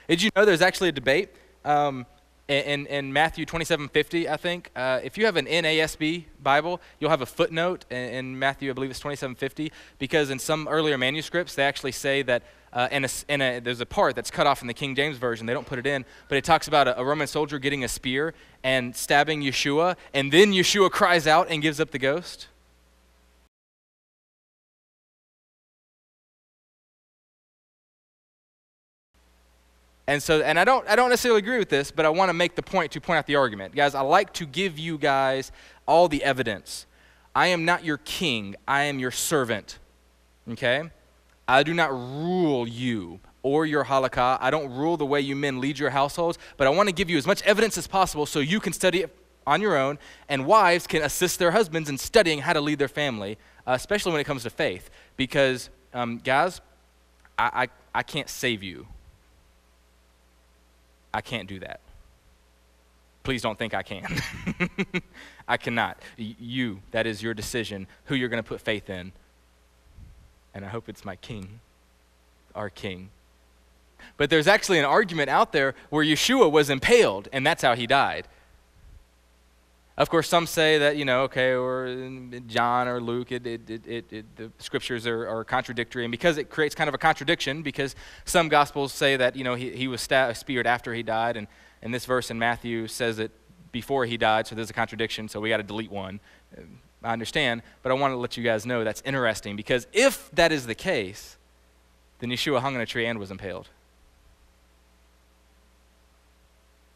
Did you know there's actually a debate in Matthew 27:50, I think? If you have an NASB Bible, you'll have a footnote in Matthew, I believe it's 27:50, because in some earlier manuscripts, they actually say that there's a part that's cut off in the King James Version. They don't put it in, but it talks about a Roman soldier getting a spear and stabbing Yeshua, and then Yeshua cries out and gives up the ghost. And I don't necessarily agree with this, but I want to make the point to point out the argument. Guys, I like to give you guys all the evidence. I am not your king. I am your servant. Okay? I do not rule you or your halakha. I don't rule the way you men lead your households, but I want to give you as much evidence as possible so you can study it on your own, and wives can assist their husbands in studying how to lead their family, especially when it comes to faith. Because, guys, I can't save you. I can't do that. Please don't think I can. I cannot. You, that is your decision, who you're going to put faith in. And I hope it's my king, our king. But there's actually an argument out there where Yeshua was impaled, and that's how he died. Of course, some say that, or John or Luke, the scriptures are contradictory, and because it creates kind of a contradiction, because some gospels say that, he was speared after he died, and this verse in Matthew says it before he died, so there's a contradiction, so we got to delete one. I understand, but I want to let you guys know that's interesting, because if that is the case, then Yeshua hung on a tree and was impaled.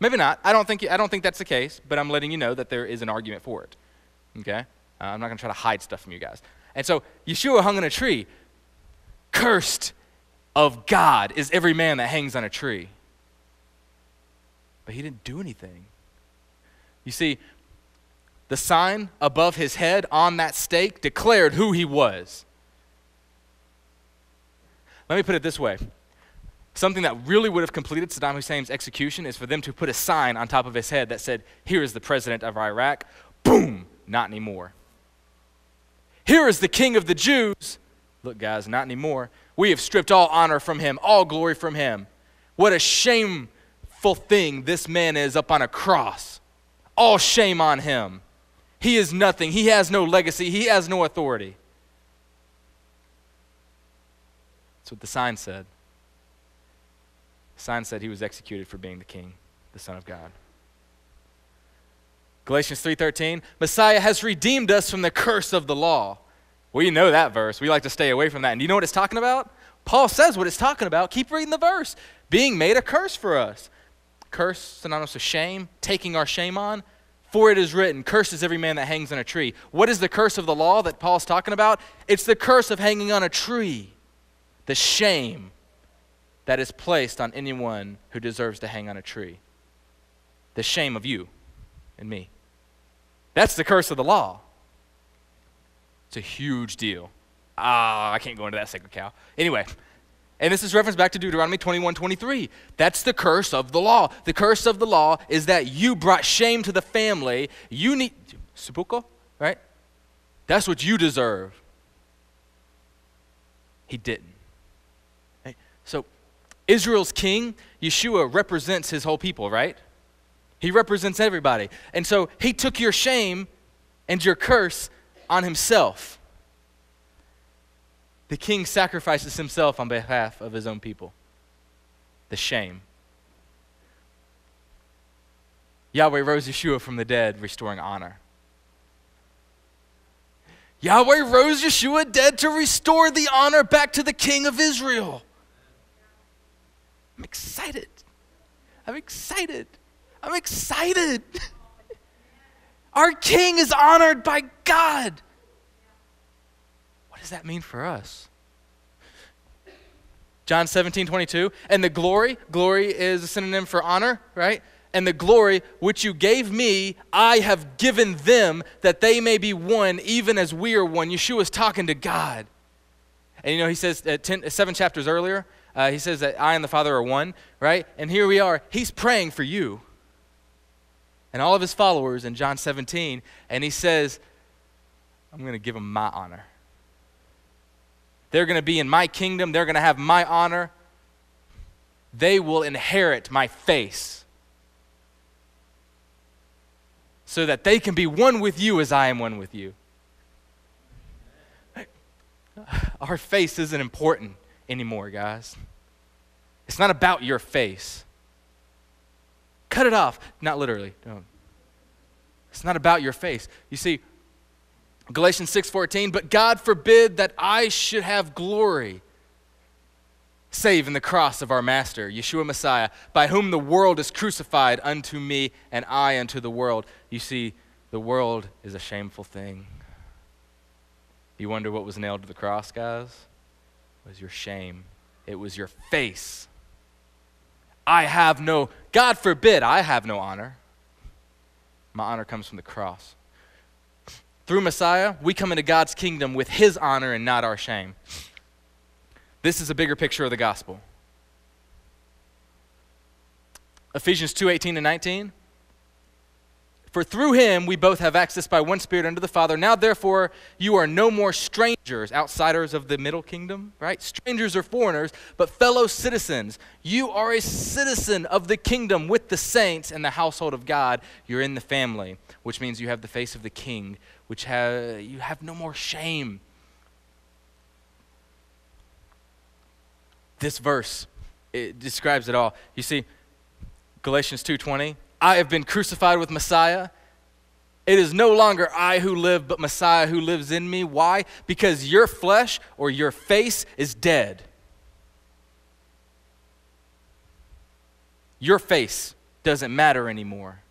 Maybe not. I don't think that's the case, but I'm letting you know that there is an argument for it. Okay? I'm not going to try to hide stuff from you guys. And so Yeshua hung on a tree. Cursed of God is every man that hangs on a tree. But he didn't do anything. You see, the sign above his head on that stake declared who he was. Let me put it this way. Something that really would have completed Saddam Hussein's execution is for them to put a sign on top of his head that said, "Here is the president of Iraq." Boom! Not anymore. "Here is the king of the Jews." Look, guys, not anymore. We have stripped all honor from him, all glory from him. What a shameful thing this man is up on a cross. All shame on him. He is nothing. He has no legacy. He has no authority. That's what the sign said. The sign said he was executed for being the king, the Son of God. Galatians 3:13, Messiah has redeemed us from the curse of the law. We know that verse. We like to stay away from that. And you know what it's talking about? Paul says what it's talking about. Keep reading the verse. Being made a curse for us. Curse, synonymous with shame, taking our shame on. For it is written, cursed is every man that hangs on a tree. What is the curse of the law that Paul's talking about? It's the curse of hanging on a tree. The shame that is placed on anyone who deserves to hang on a tree. The shame of you and me. That's the curse of the law. It's a huge deal. I can't go into that sacred cow. Anyway, and this is referenced back to Deuteronomy 21:23. That's the curse of the law. The curse of the law is that you brought shame to the family. You need, seppuku, right? That's what you deserve. He didn't. Right? So Israel's king, Yeshua, represents his whole people, right? He represents everybody. And so he took your shame and your curse on himself. The king sacrifices himself on behalf of his own people. The shame. Yahweh rose Yeshua from the dead, restoring honor. Yahweh rose Yeshua dead to restore the honor back to the king of Israel. I'm excited. I'm excited. I'm excited. Our king is honored by God. What does that mean for us? John 17:22, and the glory is a synonym for honor, right? And the glory which you gave me, I have given them, that they may be one, even as we are one. Yeshua's talking to God. And he says 7 chapters earlier, he says that I and the Father are one, right? And here we are. He's praying for you and all of his followers in John 17, and he says, I'm going to give them my honor. They're going to be in my kingdom. They're going to have my honor. They will inherit my face so that they can be one with you as I am one with you. Our face isn't important anymore, guys. It's not about your face. Cut it off. Not literally. Don't. It's not about your face. You see, Galatians 6:14, but God forbid that I should have glory save in the cross of our Master, Yeshua Messiah, by whom the world is crucified unto me and I unto the world. You see, the world is a shameful thing. You wonder what was nailed to the cross, guys? It was your shame. It was your face. God forbid, I have no honor. My honor comes from the cross. Through Messiah, we come into God's kingdom with his honor and not our shame. This is a bigger picture of the gospel. Ephesians 2:18-19. For through him we both have access by one Spirit unto the Father. Now therefore you are no more strangers, outsiders of the middle kingdom, right? Strangers or foreigners, but fellow citizens. You are a citizen of the kingdom with the saints and the household of God. You're in the family, which means you have the face of the king, which you have no more shame. This verse, it describes it all. You see, Galatians 2:20, I have been crucified with Messiah. It is no longer I who live, but Messiah who lives in me. Why? Because your flesh or your face is dead. Your face doesn't matter anymore.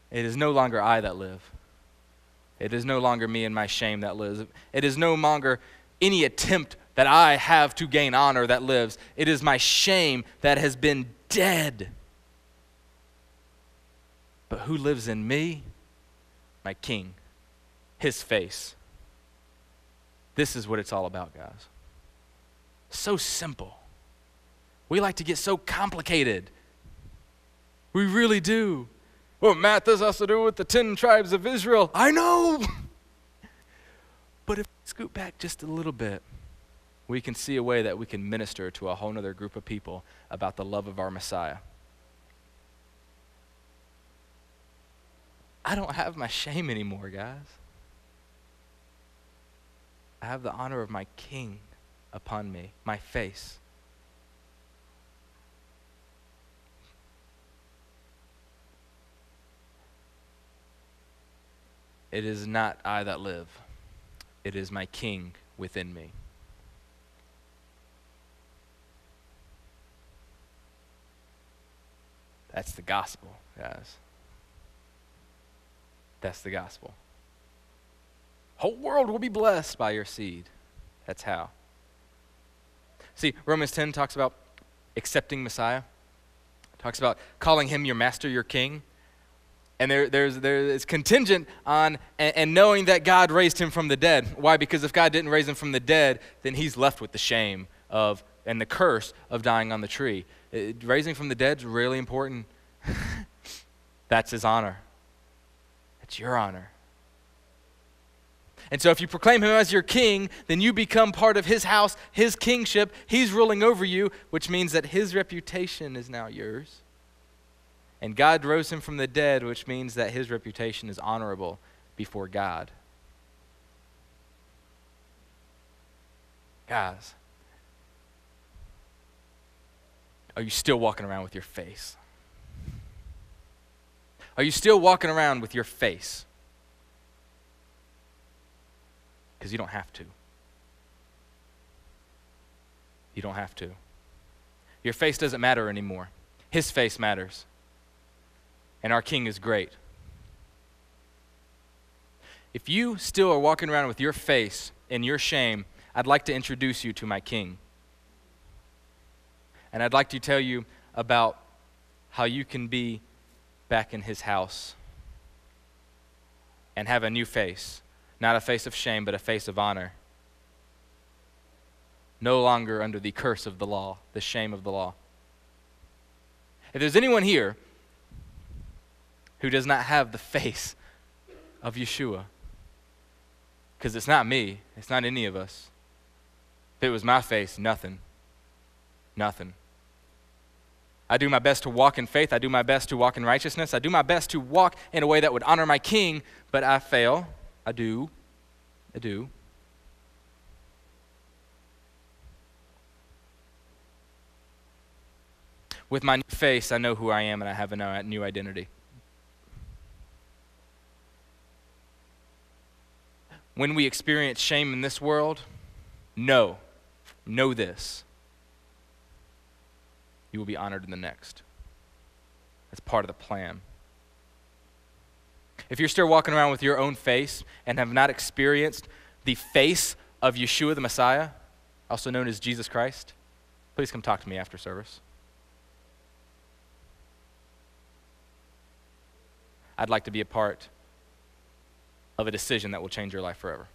It is no longer I that live. It is no longer me and my shame that lives. It is no longer any attempt that I have to gain honor that lives. It is my shame that has been dead. But who lives in me? My king, his face. This is what it's all about, guys. So simple. We like to get so complicated. We really do. Well, Matt, this has to do with the 10 tribes of Israel. I know. But if scoot back just a little bit, we can see a way that we can minister to a whole other group of people about the love of our Messiah. I don't have my shame anymore, guys. I have the honor of my King upon me, my face. It is not I that live. It is my King within me. That's the gospel, guys. That's the gospel. Whole world will be blessed by your seed. That's how. See, Romans 10 talks about accepting Messiah. It talks about calling him your master, your king. And there's contingent on and knowing that God raised him from the dead. Why? Because if God didn't raise him from the dead, then he's left with the shame of and the curse of dying on the tree. Raising from the dead is really important. That's his honor. That's your honor. And so if you proclaim him as your king, then you become part of his house, his kingship. He's ruling over you, which means that his reputation is now yours. And God rose him from the dead, which means that his reputation is honorable before God. Guys, are you still walking around with your face? Are you still walking around with your face? Because you don't have to. You don't have to. Your face doesn't matter anymore. His face matters. And our King is great. If you still are walking around with your face and your shame, I'd like to introduce you to my King. And I'd like to tell you about how you can be back in his house and have a new face. Not a face of shame, but a face of honor. No longer under the curse of the law, the shame of the law. If there's anyone here who does not have the face of Yeshua, because it's not me, it's not any of us. If it was my face, nothing. Nothing. I do my best to walk in faith. I do my best to walk in righteousness. I do my best to walk in a way that would honor my King, but I fail. I do. With my new face, I know who I am and I have a new identity. When we experience shame in this world, know this. You will be honored in the next. That's part of the plan. If you're still walking around with your own face and have not experienced the face of Yeshua the Messiah, also known as Jesus Christ, please come talk to me after service. I'd like to be a part of a decision that will change your life forever.